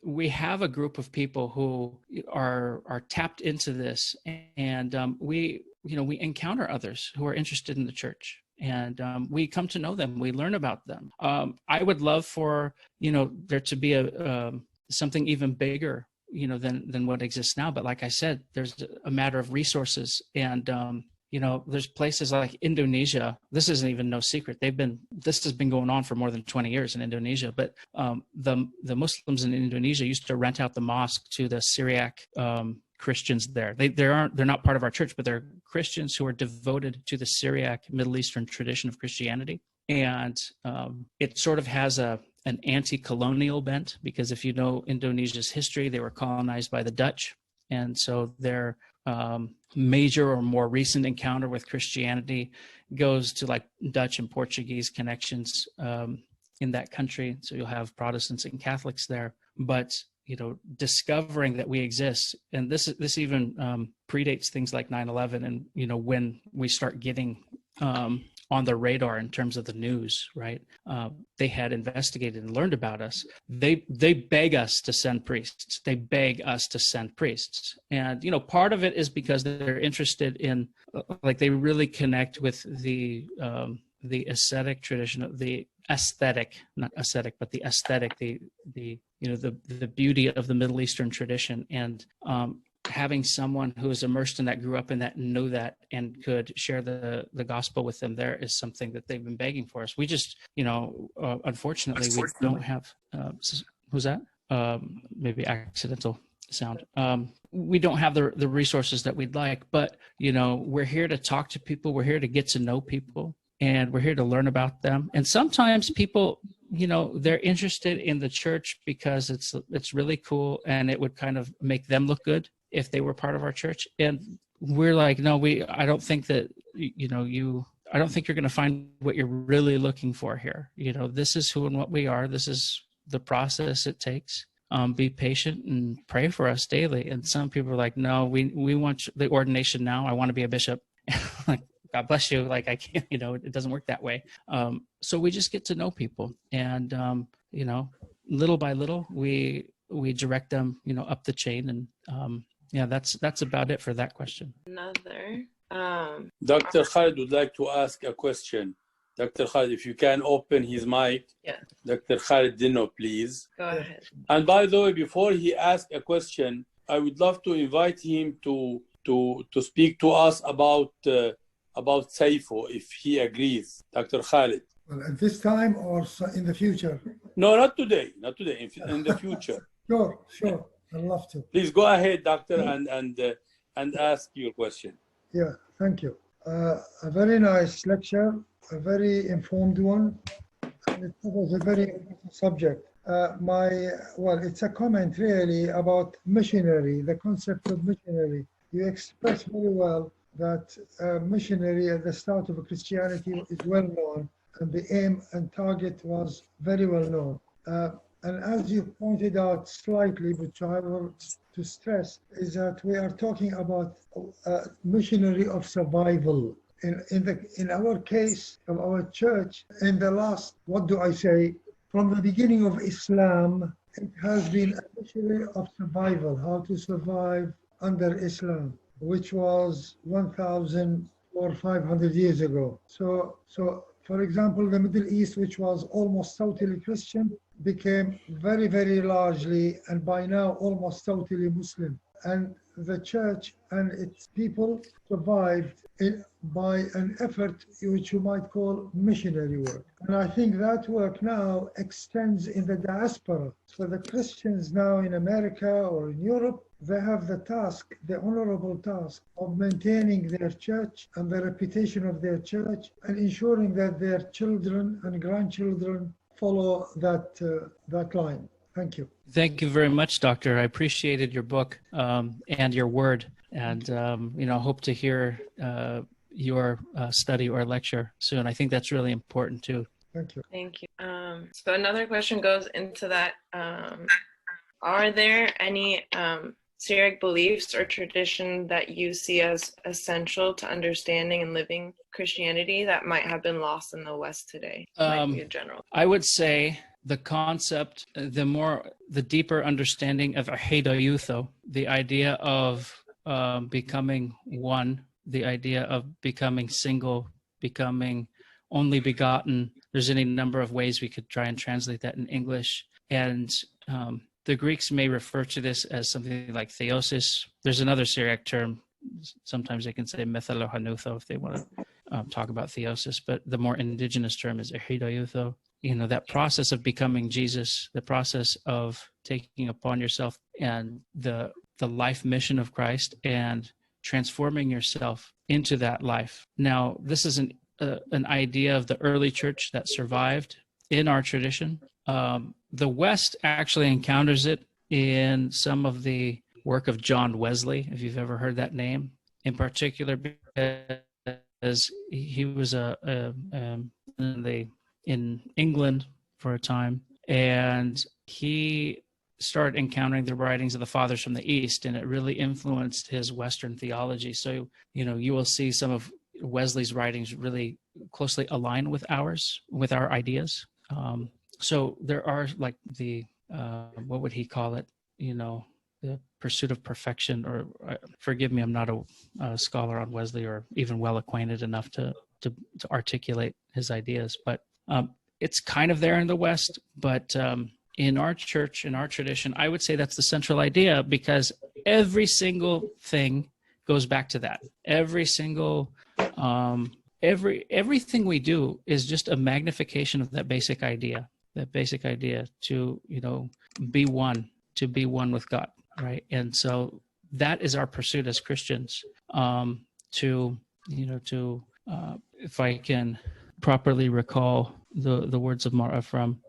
we have a group of people who are tapped into this, and we encounter others who are interested in the church, and we come to know them, we learn about them. I would love for there to be a something even bigger than what exists now, but like I said, there's a matter of resources, and there's places like Indonesia. This isn't even no secret. This has been going on for more than 20 years in Indonesia. But the Muslims in Indonesia used to rent out the mosque to the Syriac Christians there. They're not part of our church, but they're Christians who are devoted to the Syriac Middle Eastern tradition of Christianity. And it sort of has an anti-colonial bent, because if you know Indonesia's history, they were colonized by the Dutch. And so their major or more recent encounter with Christianity goes to like Dutch and Portuguese connections in that country. So you'll have Protestants and Catholics there. But discovering that we exist, and this even predates things like 9/11, and when we start getting on the radar in terms of the news, right? They had investigated and learned about us. They beg us to send priests. They beg us to send priests. And, part of it is because they're interested in, like, they really connect with the ascetic tradition, the aesthetic, not ascetic, but the aesthetic, the beauty of the Middle Eastern tradition. And, having someone who is immersed in that, grew up in that, and know that, and could share the gospel with them there is something that they've been begging for us. We just, unfortunately, we don't have, who's that? Maybe accidental sound. We don't have the resources that we'd like, but, we're here to talk to people. We're here to get to know people, and we're here to learn about them. And sometimes people, they're interested in the church because it's really cool, and it would kind of make them look good if they were part of our church. And we're like, no, I don't think that, I don't think you're going to find what you're really looking for here. This is who and what we are. This is the process it takes. Be patient and pray for us daily. And some people are like, no, we want the ordination now. I want to be a bishop. Like, God bless you. Like, I can't, it doesn't work that way. So we just get to know people, and, little by little, we direct them, up the chain. And, that's about it for that question. Another. Dr. Khalid would like to ask a question. Dr. Khalid, if you can open his mic. Yeah. Dr. Khalid Dino, please. Go ahead. And by the way, before he asks a question, I would love to invite him to speak to us about Saifo, if he agrees. Dr. Khalid. Well, at this time or in the future? No, not today. Not today. In the future. Sure. I'd love to. Please go ahead, doctor, and ask your question. Yeah, thank you. A very nice lecture, a very informed one, and it was a very important subject. It's a comment really about missionary, the concept of missionary. You express very well that missionary at the start of Christianity is well known, and the aim and target was very well known. And as you pointed out slightly, which I want to stress, is that we are talking about missionary of survival. In our case of our church, in the last, from the beginning of Islam, it has been a missionary of survival, how to survive under Islam, which was 1,000 or 500 years ago. So for example, the Middle East, which was almost totally Christian, became very, very largely, and by now almost totally Muslim. And the church and its people survived by an effort which you might call missionary work. And I think that work now extends in the diaspora. So the Christians now in America or in Europe, they have the task, the honorable task of maintaining their church and the reputation of their church, and ensuring that their children and grandchildren follow that line. Thank you. Thank you very much, Doctor. I appreciated your book and your word, and hope to hear your study or lecture soon. I think that's really important too. Thank you. Thank you. So another question goes into that. Are there any Syriac beliefs or tradition that you see as essential to understanding and living Christianity that might have been lost in the West today? Might be a general. I would say the concept, the deeper understanding of ahidayutho, the idea of becoming one, the idea of becoming single, becoming only begotten. There's any number of ways we could try and translate that in English. And the Greeks may refer to this as something like theosis. There's another Syriac term. Sometimes they can say methalohanutho if they want to talk about theosis, but the more indigenous term is ahidayutho. That process of becoming Jesus, the process of taking upon yourself and the life mission of Christ and transforming yourself into that life. Now, this is an idea of the early church that survived in our tradition. The West actually encounters it in some of the work of John Wesley, if you've ever heard that name, in particular because he was in England for a time, and he started encountering the writings of the fathers from the East, and it really influenced his Western theology. So, you will see some of Wesley's writings really closely align with ours, with our ideas. So there are like the, what would he call it? The pursuit of perfection, or forgive me, I'm not a scholar on Wesley or even well acquainted enough to articulate his ideas, but it's kind of there in the West. But in our church, in our tradition, I would say that's the central idea, because every single thing goes back to that. Every single everything we do is just a magnification of that basic idea to be one, to be one with God, right? And so that is our pursuit as Christians, if I can properly recall the words of Mar Ephraim,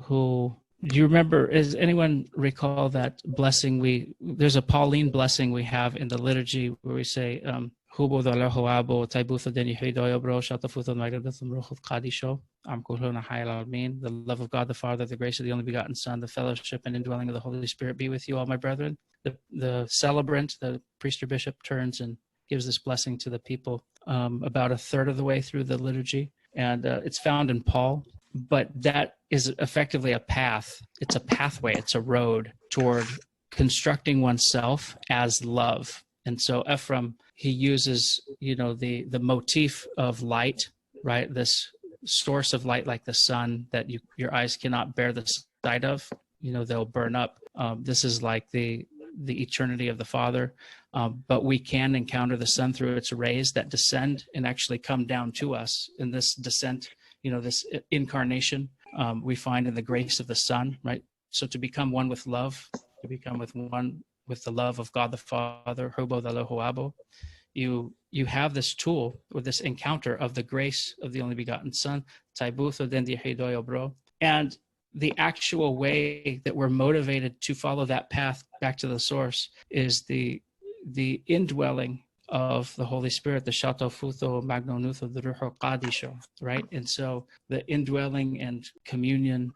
who, do you remember, does anyone recall that blessing there's a Pauline blessing we have in the liturgy where we say, the love of God the Father, the grace of the only begotten Son, the fellowship and indwelling of the Holy Spirit be with you all, my brethren. The celebrant, the priest or bishop, turns and gives this blessing to the people about a third of the way through the liturgy. And it's found in Paul. But that is effectively a path. It's a pathway. It's a road toward constructing oneself as love. And so Ephraim, he uses, the motif of light, right? This source of light like the sun that your eyes cannot bear the sight of, they'll burn up. This is like the eternity of the Father. But we can encounter the sun through its rays that descend and actually come down to us. In this descent, this incarnation, we find in the grace of the Son, right? So to become one with love, to become one with the love of God the Father, Hubo Daloho Abo, you have this tool with this encounter of the grace of the only begotten Son, Taibutho Dendi Heidoyo Bro. And the actual way that we're motivated to follow that path back to the source is the indwelling of the Holy Spirit, the Shato Futho Magnonutho, the Ruho Qadisho, right? And so the indwelling and communion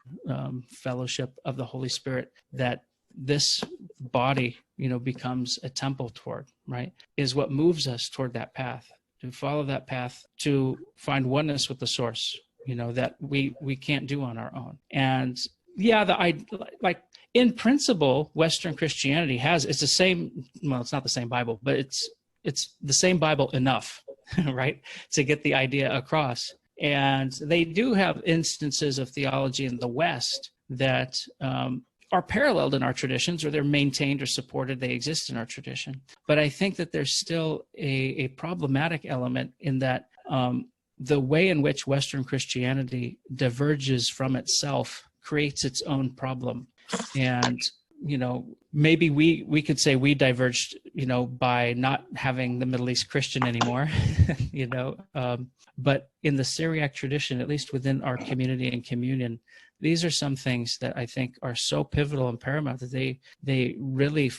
fellowship of the Holy Spirit that this body, becomes a temple toward, right, is what moves us toward that path, to follow that path, to find oneness with the source, that we can't do on our own. And in principle, Western Christianity it's the same, well, it's not the same Bible, but it's the same Bible enough, right, to get the idea across. And they do have instances of theology in the West that are paralleled in our traditions, or they're maintained or supported. They exist in our tradition. But I think that there's still a problematic element in that the way in which Western Christianity diverges from itself creates its own problem. And maybe we could say we diverged, by not having the Middle East Christian anymore, but in the Syriac tradition, at least within our community and communion, these are some things that I think are so pivotal and paramount that they really,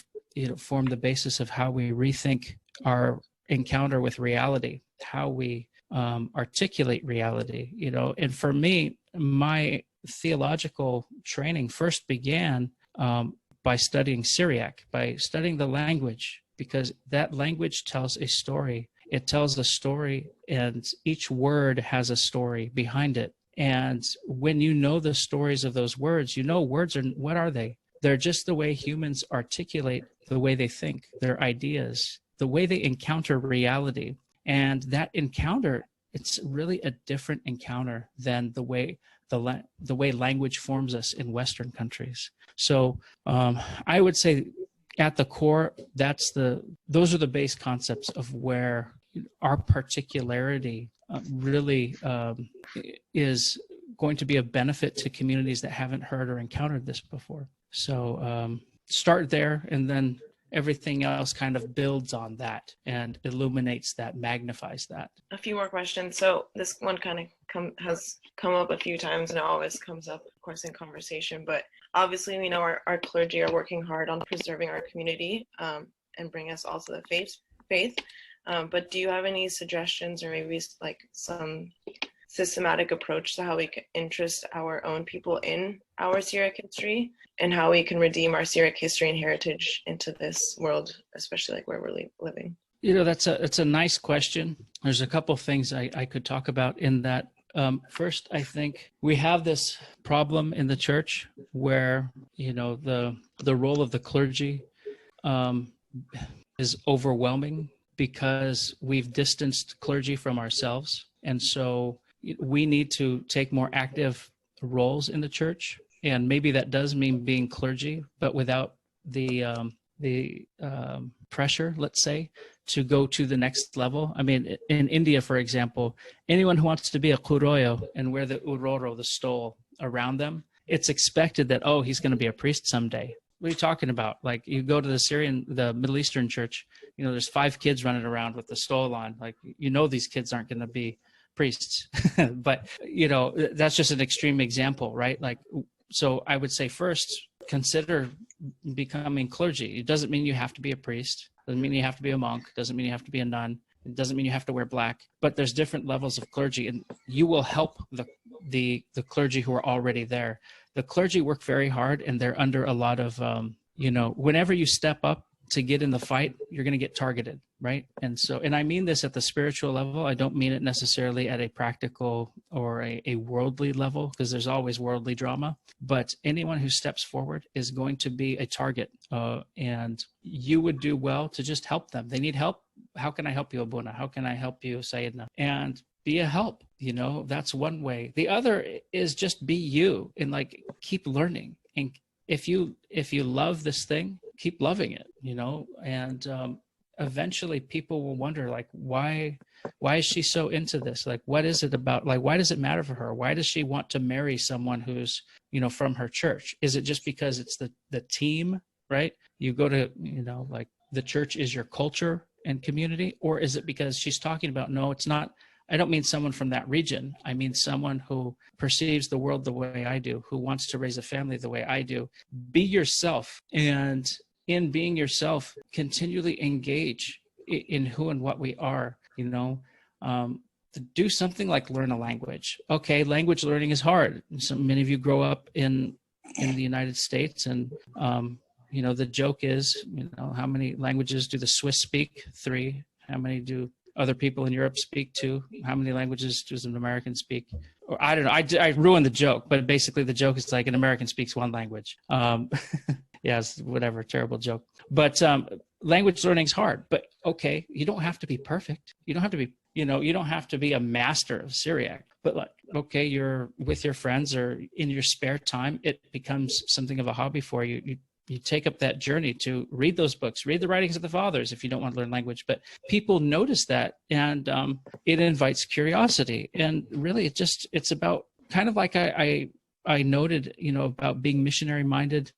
form the basis of how we rethink our encounter with reality, how we articulate reality, you know. And for me, my theological training first began by studying Syriac, by studying the language, because that language tells a story. It tells a story, and each word has a story behind it. And when you know the stories of those words, you know words are, what are they? They're just the way humans articulate the way they think, their ideas, the way they encounter reality. And that encounter, it's really a different encounter than the way language forms us in Western countries. So I would say at the core, those are the base concepts of where our particularity really is going to be a benefit to communities that haven't heard or encountered this before. So start there, and then everything else kind of builds on that and illuminates that, magnifies that. A few more questions. So this one kind of has come up a few times, and it always comes up, of course, in conversation. But obviously, we know our clergy are working hard on preserving our community and bring us all to the faith. But do you have any suggestions, or maybe like some systematic approach to how we can interest our own people in our Syriac history, and how we can redeem our Syriac history and heritage into this world, especially like where we're living? You know, that's a nice question. There's a couple of things I could talk about in that. First, I think we have this problem in the church where, you know, the role of the clergy is overwhelming because we've distanced clergy from ourselves. And so we need to take more active roles in the church. And maybe that does mean being clergy, but without the pressure, let's say, to go to the next level. I mean, in India, for example, anyone who wants to be a kuroyo and wear the uroro, the stole, around them, it's expected that, oh, he's going to be a priest someday. What are you talking about? Like, you go to the Middle Eastern church, you know, there's 5 kids running around with the stole on. Like, you know, these kids aren't going to be priests. But, you know, that's just an extreme example, right? Like, so I would say first, consider becoming clergy. It doesn't mean you have to be a priest. Doesn't mean you have to be a monk. Doesn't mean you have to be a nun. It doesn't mean you have to wear black. But there's different levels of clergy, and you will help the clergy who are already there. The clergy work very hard, and they're under a lot of, you know, whenever you step up to get in the fight, you're going to get targeted, right? And so, and I mean this at the spiritual level. I don't mean it necessarily at a practical or a worldly level, because there's always worldly drama. But anyone who steps forward is going to be a target, and you would do well to just help them. They need help. How can I help you, Abuna? How can I help you, Sayyidina? And be a help. You know, that's one way. The other is just be you, and like keep learning. And if you love this thing, keep loving it, you know, and eventually people will wonder, like, why is she so into this? Like, what is it about? Like, why does it matter for her? Why does she want to marry someone who's, you know, from her church? Is it just because it's the team, right? You go to, you know, like the church is your culture and community, or is it because she's talking about, no, it's not. I don't mean someone from that region. I mean someone who perceives the world the way I do, who wants to raise a family the way I do. Be yourself, and in being yourself, continually engage in who and what we are, you know. Do something like learn a language. Okay, language learning is hard. So many of you grow up in the United States, and you know, the joke is, you know, how many languages do the Swiss speak? 3. How many do other people in Europe speak? 2. How many languages does an American speak? Or I don't know. I ruined the joke, but basically the joke is like an American speaks 1 language. Yes, whatever, terrible joke. But language learning is hard. But okay, you don't have to be perfect. You don't have to be, you know, you don't have to be a master of Syriac. But like, okay, you're with your friends or in your spare time, it becomes something of a hobby for you. You take up that journey to read those books, read the writings of the fathers if you don't want to learn language. But people notice that, and it invites curiosity. And really, it's about kind of like I noted, you know, about being missionary minded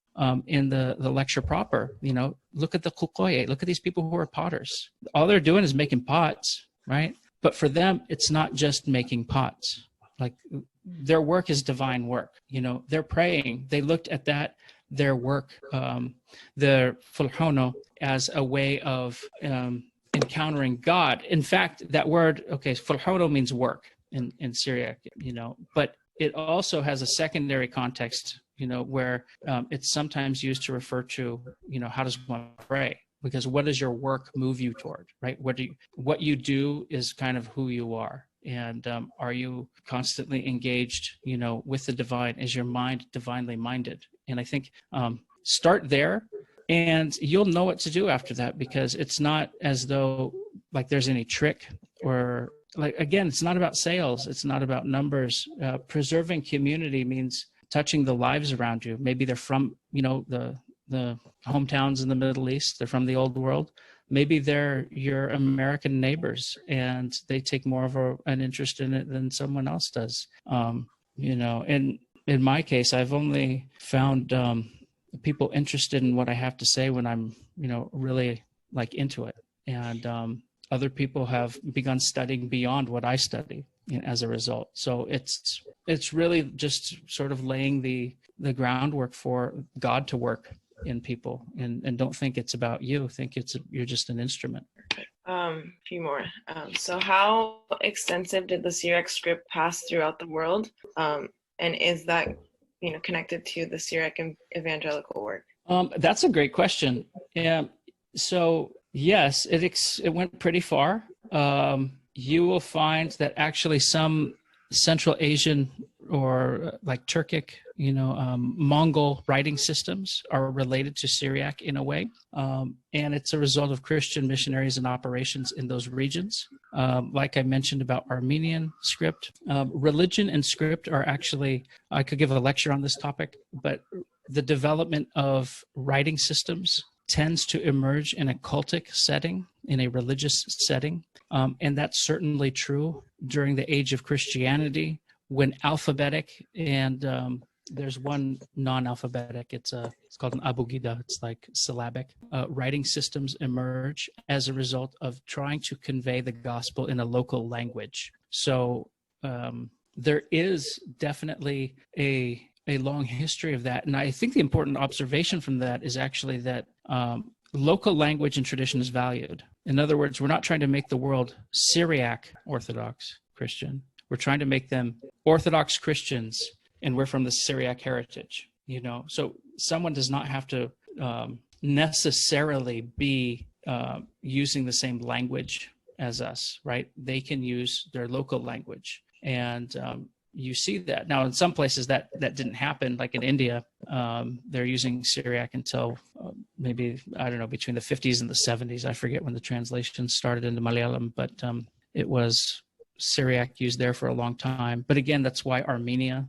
in the lecture proper. You know, look at the kukoye, look at these people who are potters. All they're doing is making pots, right? But for them, it's not just making pots. Like, their work is divine work. You know, they're praying. They looked at their work, their fulhono, as a way of encountering God. In fact, that word, okay, fulhuno means work in Syriac, but it also has a secondary context, where it's sometimes used to refer to, how does one pray? Because what does your work move you toward, right? What you do is kind of who you are. And are you constantly engaged, with the divine? Is your mind divinely minded? And I think start there, and you'll know what to do after that, because it's not as though like there's any trick, or like, again, it's not about sales. It's not about numbers. Preserving community means touching the lives around you. Maybe they're from, the hometowns in the Middle East. They're from the old world. Maybe they're your American neighbors and they take more of an interest in it than someone else does. And in my case, I've only found people interested in what I have to say when I'm, really like into it. And other people have begun studying beyond what I study as a result. So it's really just sort of laying the groundwork for God to work in people, and don't think it's about you. Think you're just an instrument. A few more. So how extensive did the Syriac script pass throughout the world? And is that, connected to the Syriac evangelical work? That's a great question. So yes, it went pretty far. You will find that actually some Central Asian or like Turkic, Mongol writing systems are related to Syriac in a way. And it's a result of Christian missionaries and operations in those regions. Like I mentioned about Armenian script, religion and script are actually, I could give a lecture on this topic, but the development of writing systems tends to emerge in a cultic setting, in a religious setting. And that's certainly true during the age of Christianity, when alphabetic and there's one non-alphabetic, it's called an abugida, it's like syllabic, writing systems emerge as a result of trying to convey the gospel in a local language. So there is definitely a long history of that. And I think the important observation from that is actually that local language and tradition is valued. In other words, we're not trying to make the world Syriac Orthodox Christian. We're trying to make them Orthodox Christians, and we're from the Syriac heritage, So someone does not have to necessarily be using the same language as us, right? They can use their local language. And you see that. Now, in some places that didn't happen, like in India, they're using Syriac until maybe, I don't know, between the 50s and the 70s. I forget when the translation started into Malayalam, but it was Syriac used there for a long time. But again, that's why Armenia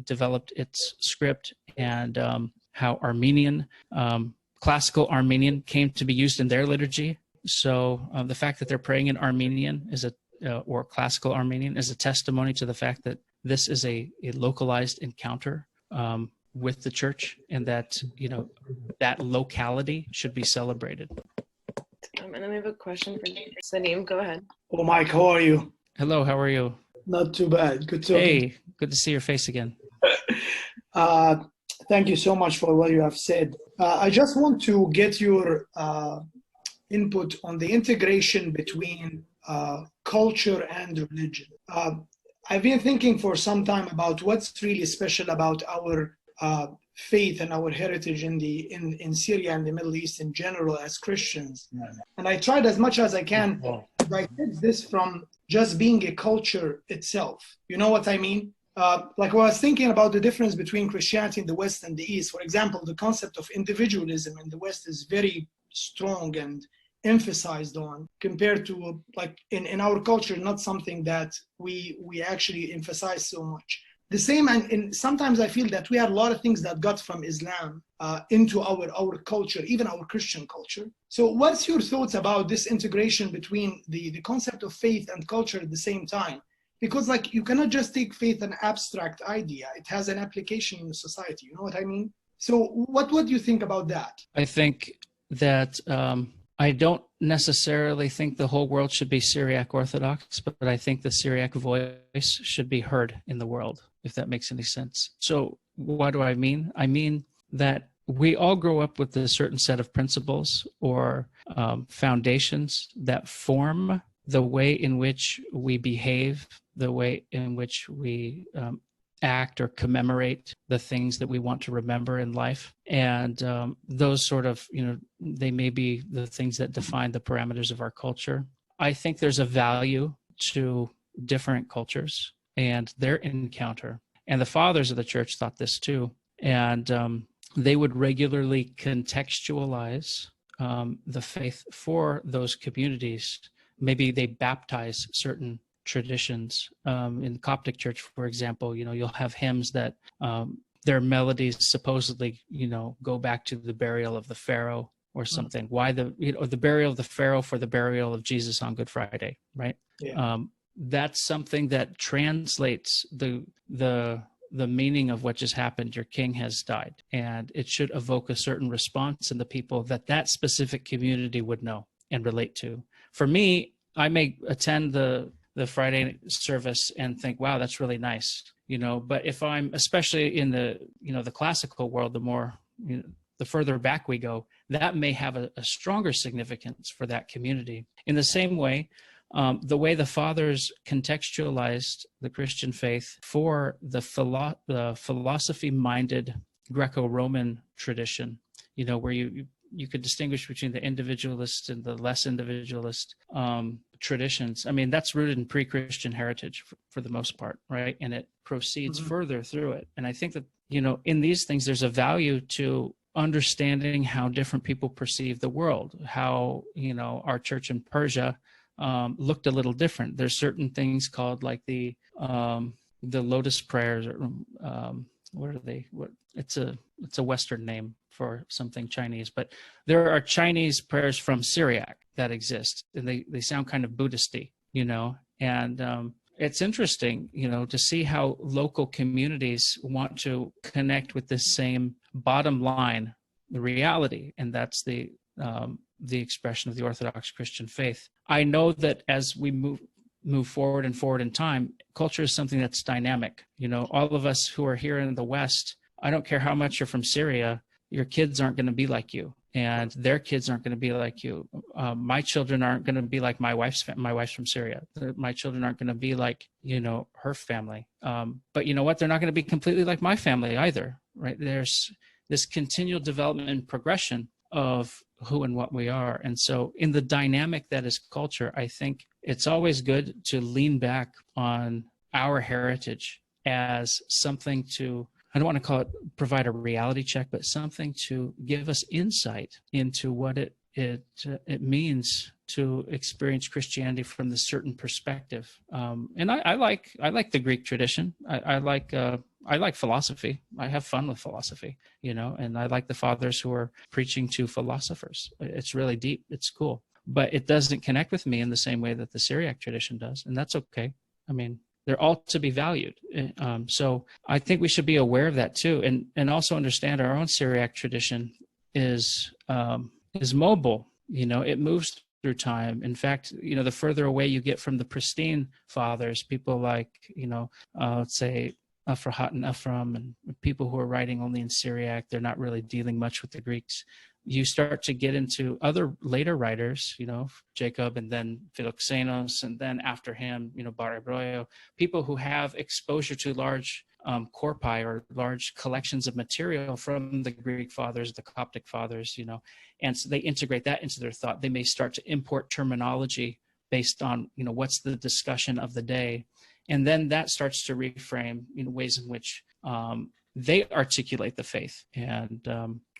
developed its script, and how Armenian, classical Armenian came to be used in their liturgy. So the fact that they're praying in Armenian or classical Armenian is a testimony to the fact that this is a localized encounter with the church, and that, that locality should be celebrated. And then we have a question for Salim. Go ahead. Oh, Mike, how are you? Hello, how are you? Not too bad. Good talking. Hey, good to see your face again. Thank you so much for what you have said. I just want to get your input on the integration between culture and religion. I've been thinking for some time about what's really special about our faith and our heritage in Syria and the Middle East in general as Christians. And I tried as much as I can to dissect this from just being a culture itself. You know what I mean? Like I was thinking about the difference between Christianity in the West and the East. For example, the concept of individualism in the West is very strong and emphasized on, compared to like in our culture, not something that we actually emphasize so much. The same, and sometimes I feel that we had a lot of things that got from Islam into our culture, even our Christian culture. So what's your thoughts about this integration between the concept of faith and culture at the same time? Because like you cannot just take faith an abstract idea. It has an application in society. You know what I mean? So what do you think about that? I think that I don't necessarily think the whole world should be Syriac Orthodox, but I think the Syriac voice should be heard in the world, if that makes any sense. So what do I mean? I mean that we all grow up with a certain set of principles or foundations that form the way in which we behave, the way in which we act or commemorate the things that we want to remember in life. And those sort of, they may be the things that define the parameters of our culture. I think there's a value to different cultures and their encounter. And the fathers of the church thought this too. And they would regularly contextualize the faith for those communities. Maybe they baptize certain traditions. In the Coptic Church, for example, you'll have hymns that their melodies supposedly, go back to the burial of the Pharaoh or something. Why the burial of the Pharaoh for the burial of Jesus on Good Friday, right? Yeah. That's something that translates the meaning of what just happened. Your king has died, and it should evoke a certain response in the people that specific community would know and relate to. For me, I may attend the Friday service and think, wow, that's really nice, but if I'm, especially in the classical world, the more, the further back we go, that may have a stronger significance for that community. In the same way, the way the fathers contextualized the Christian faith for the philosophy-minded Greco-Roman tradition, where you could distinguish between the individualist and the less individualist traditions. I mean, that's rooted in pre-Christian heritage for the most part, right? And it proceeds further through it. And I think that, in these things, there's a value to understanding how different people perceive the world, how, our church in Persia looked a little different. There's certain things called like the lotus prayers, or what are they? It's a Western name for something Chinese, but there are Chinese prayers from Syriac that exist, and they sound kind of Buddhisty, and it's interesting, to see how local communities want to connect with this same bottom line, the reality, and that's the expression of the Orthodox Christian faith. I know that as we move forward in time, culture is something that's dynamic. All of us who are here in the West, I don't care how much you're from Syria, your kids aren't going to be like you, and their kids aren't going to be like you. My children aren't going to be like my wife's from Syria. My children aren't going to be like, her family. But you know what? They're not going to be completely like my family either, right? There's this continual development and progression of who and what we are. And so in the dynamic that is culture, I think it's always good to lean back on our heritage as something to, I don't want to call it provide a reality check, but something to give us insight into what it means to experience Christianity from this certain perspective. And I like the Greek tradition. I like philosophy. I have fun with philosophy, and I like the fathers who are preaching to philosophers. It's really deep. It's cool, but it doesn't connect with me in the same way that the Syriac tradition does. And that's okay. I mean, they're all to be valued. So I think we should be aware of that too. And also understand our own Syriac tradition is mobile. It moves through time. In fact, the further away you get from the pristine fathers, people like, let's say Ephrahat and Ephraim, and people who are writing only in Syriac, they're not really dealing much with the Greeks. You start to get into other later writers, Jacob, and then Philoxenos, and then after him, Bar Ebroio, people who have exposure to large corpi or large collections of material from the Greek fathers, the Coptic fathers, and so they integrate that into their thought. They may start to import terminology based on, what's the discussion of the day. And then that starts to reframe, ways in which they articulate the faith. And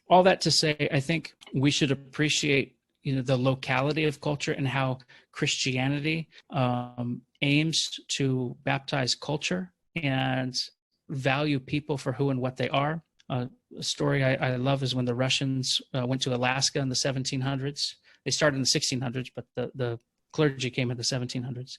all that to say, I think we should appreciate, the locality of culture and how Christianity aims to baptize culture and value people for who and what they are. A story I love is when the Russians went to Alaska in the 1700s. They started in the 1600s, but the clergy came in the 1700s.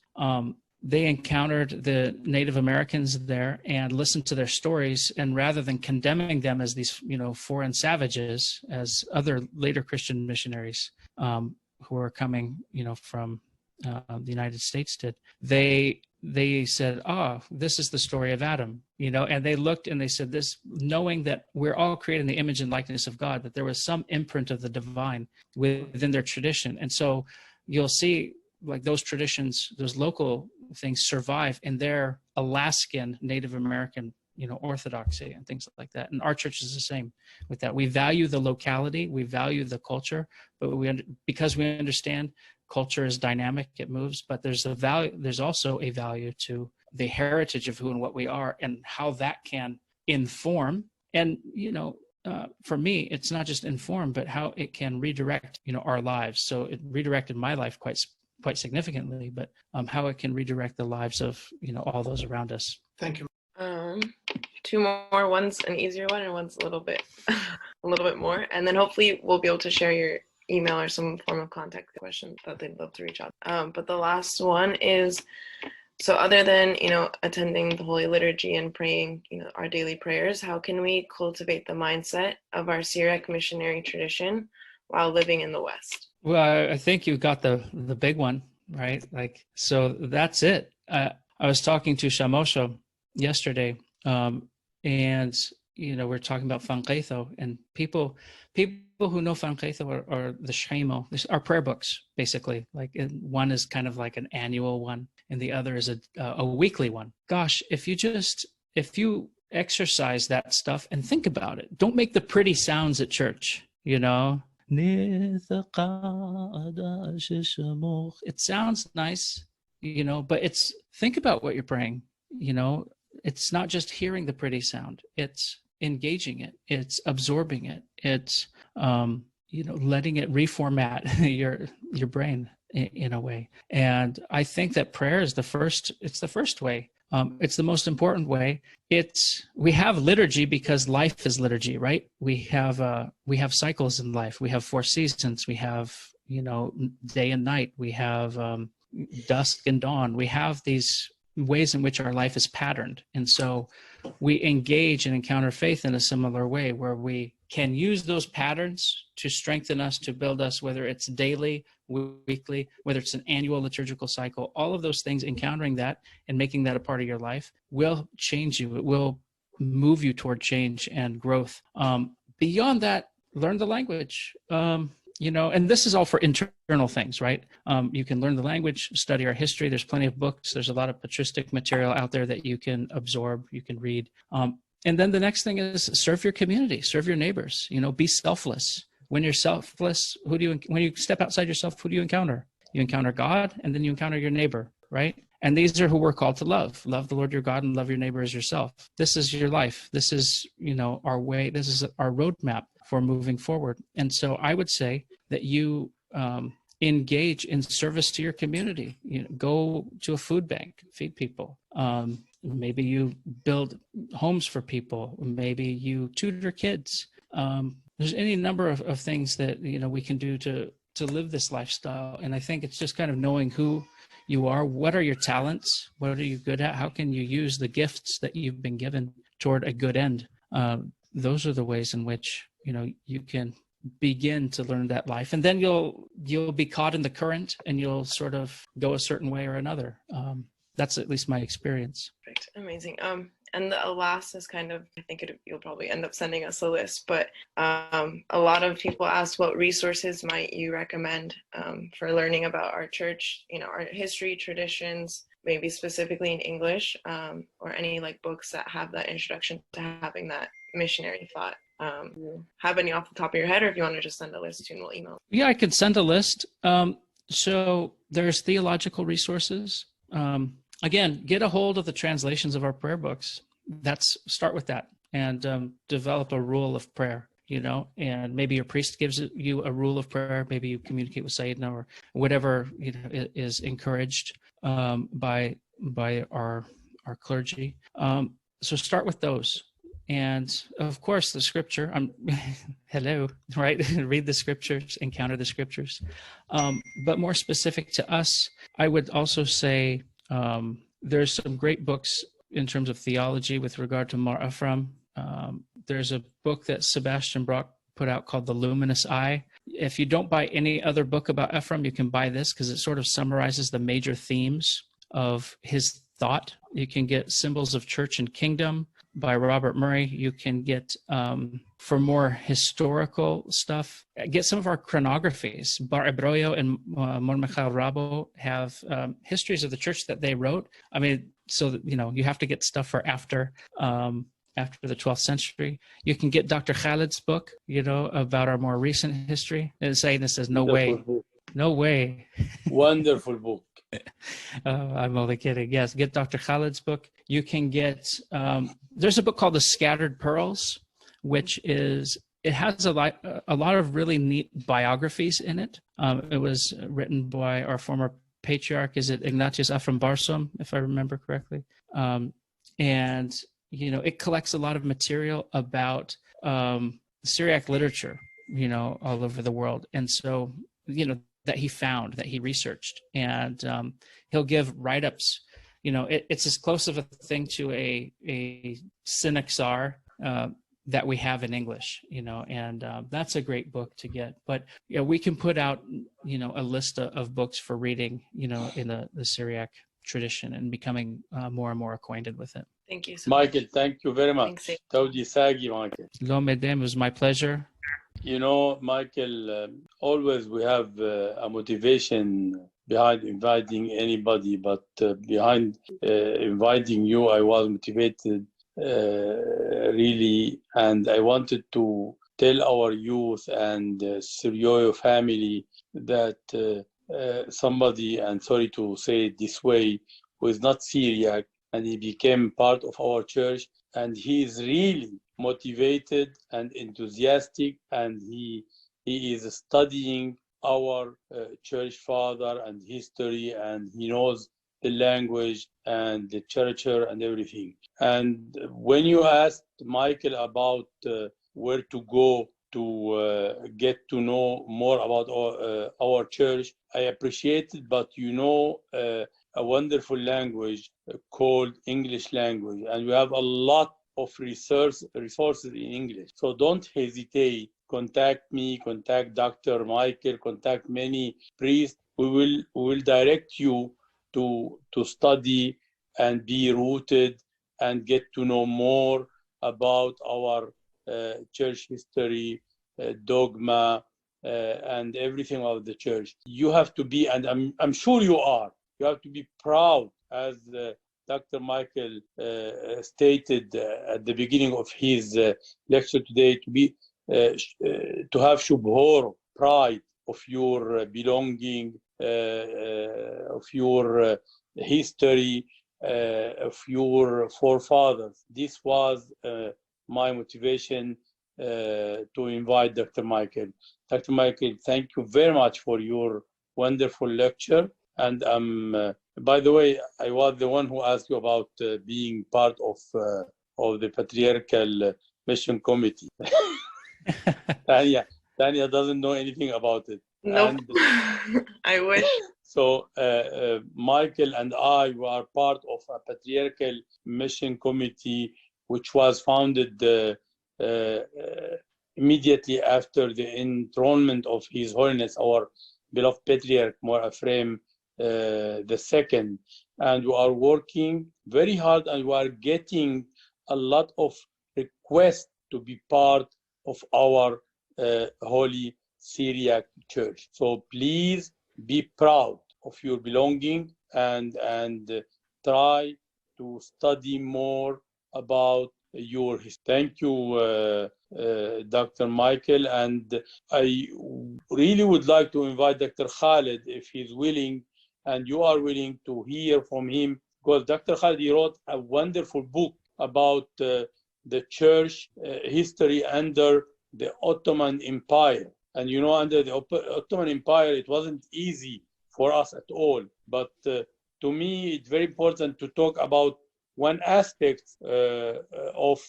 They encountered the Native Americans there and listened to their stories. And rather than condemning them as these, foreign savages, as other later Christian missionaries who were coming, from the United States did, they they said, "Oh, this is the story of Adam," and they looked and they said this, knowing that we're all created in the image and likeness of God, that there was some imprint of the divine within their tradition. And so you'll see like those traditions, those local things survive in their Alaskan Native American, orthodoxy and things like that. And our church is the same with that. We value the locality, we value the culture, but because we understand culture is dynamic, it moves, but there's also a value to the heritage of who and what we are and how that can inform. And, for me, it's not just inform, but how it can redirect, our lives. So it redirected my life quite significantly, but how it can redirect the lives of, all those around us. Thank you. Two more. One's an easier one, and one's a little bit more. And then hopefully we'll be able to share your email or some form of contact question that they'd love to reach out. But the last one is, so other than, attending the Holy Liturgy and praying, our daily prayers, how can we cultivate the mindset of our Syriac missionary tradition while living in the West? Well, I think you got the big one, right? Like, so that's it. I was talking to Shamosha yesterday, and we're talking about Fanqaitho, and people who know Fanqaitho are the Shemo, are prayer books, basically. Like one is kind of like an annual one, and the other is a weekly one. Gosh, if you exercise that stuff and think about it, don't make the pretty sounds at church, It sounds nice, but think about what you're praying, It's not just hearing the pretty sound, it's engaging it, it's absorbing it, it's letting it reformat your brain in a way. And I think that prayer is the first way. It's the most important way. We have liturgy because life is liturgy, right? We have cycles in life. We have 4 seasons. We have, day and night. We have dusk and dawn. We have these ways in which our life is patterned. And so we engage and encounter faith in a similar way, where we can use those patterns to strengthen us, to build us, whether it's daily, weekly, whether it's an annual liturgical cycle. All of those things, encountering that and making that a part of your life will change you. It will move you toward change and growth. Beyond that, learn the language. And this is all for internal things, right? You can learn the language, study our history. There's plenty of books. There's a lot of patristic material out there that you can absorb, you can read. And then the next thing is serve your community, serve your neighbors, be selfless. When you're selfless, when you step outside yourself, who do you encounter? You encounter God, and then you encounter your neighbor, right? And these are who we're called to love. Love the Lord your God and love your neighbor as yourself. This is your life. This is, our way. This is our roadmap for moving forward. And so I would say that you engage in service to your community. Go to a food bank, feed people. Maybe you build homes for people. Maybe you tutor kids. There's any number of things that we can do to live this lifestyle. And I think it's just kind of knowing who you are. What are your talents? What are you good at? How can you use the gifts that you've been given toward a good end? Those are the ways in which you can begin to learn that life, and then you'll be caught in the current, and you'll sort of go a certain way or another. That's at least my experience. Perfect. Amazing. And the last is kind of, I think you'll probably end up sending us a list, but a lot of people ask, what resources might you recommend for learning about our church, our history, traditions, maybe specifically in English, or any books that have that introduction to having that missionary thought. Have any off the top of your head, or if you want to just send a list to, we'll email. Yeah, I could send a list. So there's theological resources. Again, get a hold of the translations of our prayer books. Start with that, and develop a rule of prayer, and maybe your priest gives you a rule of prayer. Maybe you communicate with Sayyidina or whatever, is encouraged by our clergy. So start with those. And of course, the scripture, hello, right? Read the scriptures, encounter the scriptures. But more specific to us, I would also say there's some great books in terms of theology with regard to Mar Ephraim. There's a book that Sebastian Brock put out called The Luminous Eye. If you don't buy any other book about Ephraim, you can buy this because it sort of summarizes the major themes of his Thought. You can get Symbols of Church and Kingdom by Robert Murray. You can get, for more historical stuff, get some of our chronographies. Bar Ebroyo and Mormichal Rabo have histories of the church that they wrote. I mean, so that, you have to get stuff for after the 12th century. You can get Dr. Khalid's book, about our more recent history. And saying this says, no way. No way. Wonderful book. I'm only kidding. Yes, get Dr. Khalid's book. You can get, there's a book called The Scattered Pearls, which it has a lot of really neat biographies in it. It was written by our former patriarch, is it Ignatius Afram Barsom, if I remember correctly. And, it collects a lot of material about Syriac literature, all over the world. And so, that he found, that he researched, and he'll give write-ups. It's as close of a thing to a Synaxar that we have in English, and that's a great book to get. But we can put out, a list of books for reading, in the Syriac tradition and becoming more and more acquainted with it. Thank you so Michael, much. thank you very much. Thanks. Tawdi Sagi, Michael. Lo Medem, it was my pleasure. Michael, always we have a motivation behind inviting anybody, but behind inviting you, I was motivated really, and I wanted to tell our youth and Syrio family that somebody, and sorry to say it this way, who is not Syriac, and he became part of our church, and he is really motivated and enthusiastic, and he is studying our church father and history, and he knows the language and the literature and everything. And when you asked Michael about where to go to get to know more about our church, I appreciate it, but a wonderful language called English language, and we have a lot of resources in English. So don't hesitate. Contact me, contact Dr. Michael, contact many priests. We will direct you to study and be rooted and get to know more about our church history, dogma, and everything of the church. You have to be, and I'm sure you are, you have to be proud, as Dr. Michael stated at the beginning of his lecture today, to have shubhor, pride of your belonging, of your history, of your forefathers. This was my motivation to invite Dr. Michael. Dr. Michael, thank you very much for your wonderful lecture. And by the way, I was the one who asked you about being part of the Patriarchal Mission Committee. Tanya doesn't know anything about it. Nope. I wish. So Michael and I were part of a Patriarchal Mission Committee, which was founded immediately after the enthronement of His Holiness, our beloved Patriarch Mor Ephraim II. And we are working very hard, and we are getting a lot of requests to be part of our Holy Syriac Church. So please be proud of your belonging and try to study more about your history. Thank you, Dr. Michael. And I really would like to invite Dr. Khalid, if he's willing, and you are willing, to hear from him, because Dr. Khalid, he wrote a wonderful book about the church history under the Ottoman Empire. And under the Ottoman Empire, it wasn't easy for us at all. But to me, it's very important to talk about one aspect of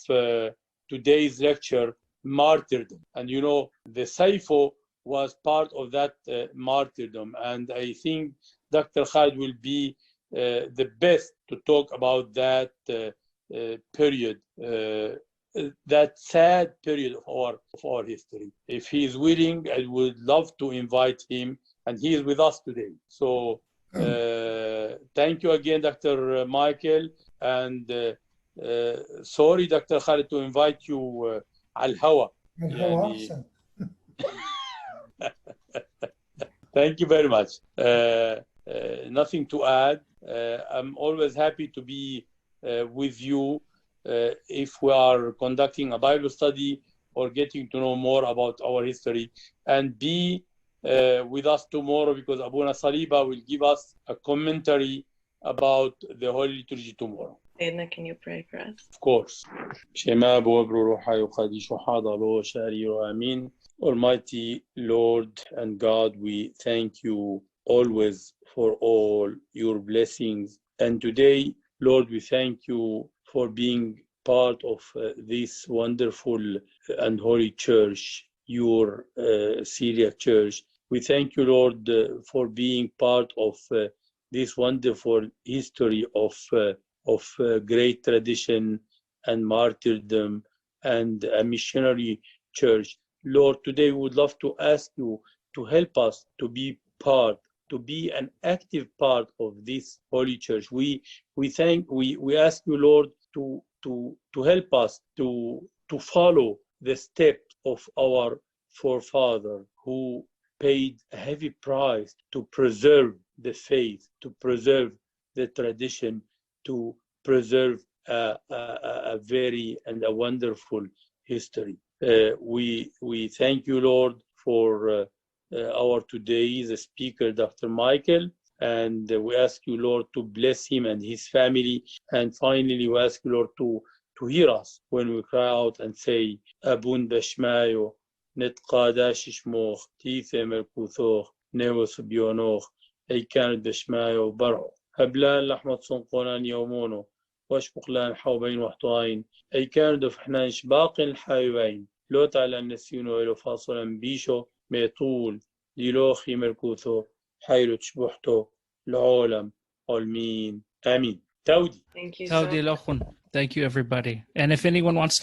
today's lecture, martyrdom. And the Saifo was part of that martyrdom. And I think Dr. Khalid will be the best to talk about that period, that sad period of our history. If he is willing, I would love to invite him, and he is with us today. So Thank you again, Dr. Michael, and sorry, Dr. Khalid, to invite you على الهوا. الهواء أحسن. Thank you very much. Nothing to add. I'm always happy to be with you if we are conducting a Bible study or getting to know more about our history, and be with us tomorrow, because Abuna Saliba will give us a commentary about the Holy Liturgy tomorrow. Edna, can you pray for us? Of course. Shema Bobru Ruha Yuqadishu Hadalo Shariru Amin. Almighty Lord and God, we thank you always for all your blessings. And today, Lord, we thank you for being part of this wonderful and holy church, your Syriac church. We thank you, Lord, for being part of this wonderful history of great tradition and martyrdom and a missionary church. Lord, today we would love to ask you to help us to be part, to be an active part of this holy church. We ask you, Lord, to help us to follow the steps of our forefather who paid a heavy price to preserve the faith, to preserve the tradition, to preserve a very and a wonderful history. We thank you, Lord, for our today's speaker, Dr. Michael, and we ask you, Lord, to bless him and his family. And finally, we ask you, Lord, to hear us when we cry out and say, Abun Dashmayo, Netqadash Shmoch, Tife Merkuthoch, Nevos Bionoch, Eikan Dashmayo Baro, Hablan Lahmat Sonkonan Yomono, واشفق لنا حوبين وحطين أي كان دفحنا إشباق الحيوين لو تعالى النسيون وإلو فاصلا بيشو ميطول ليلوخي مركوثو حيرو تشبحتو العالم والمين آمين. Taudi. Thank you so much. Thank you, everybody. And if anyone wants to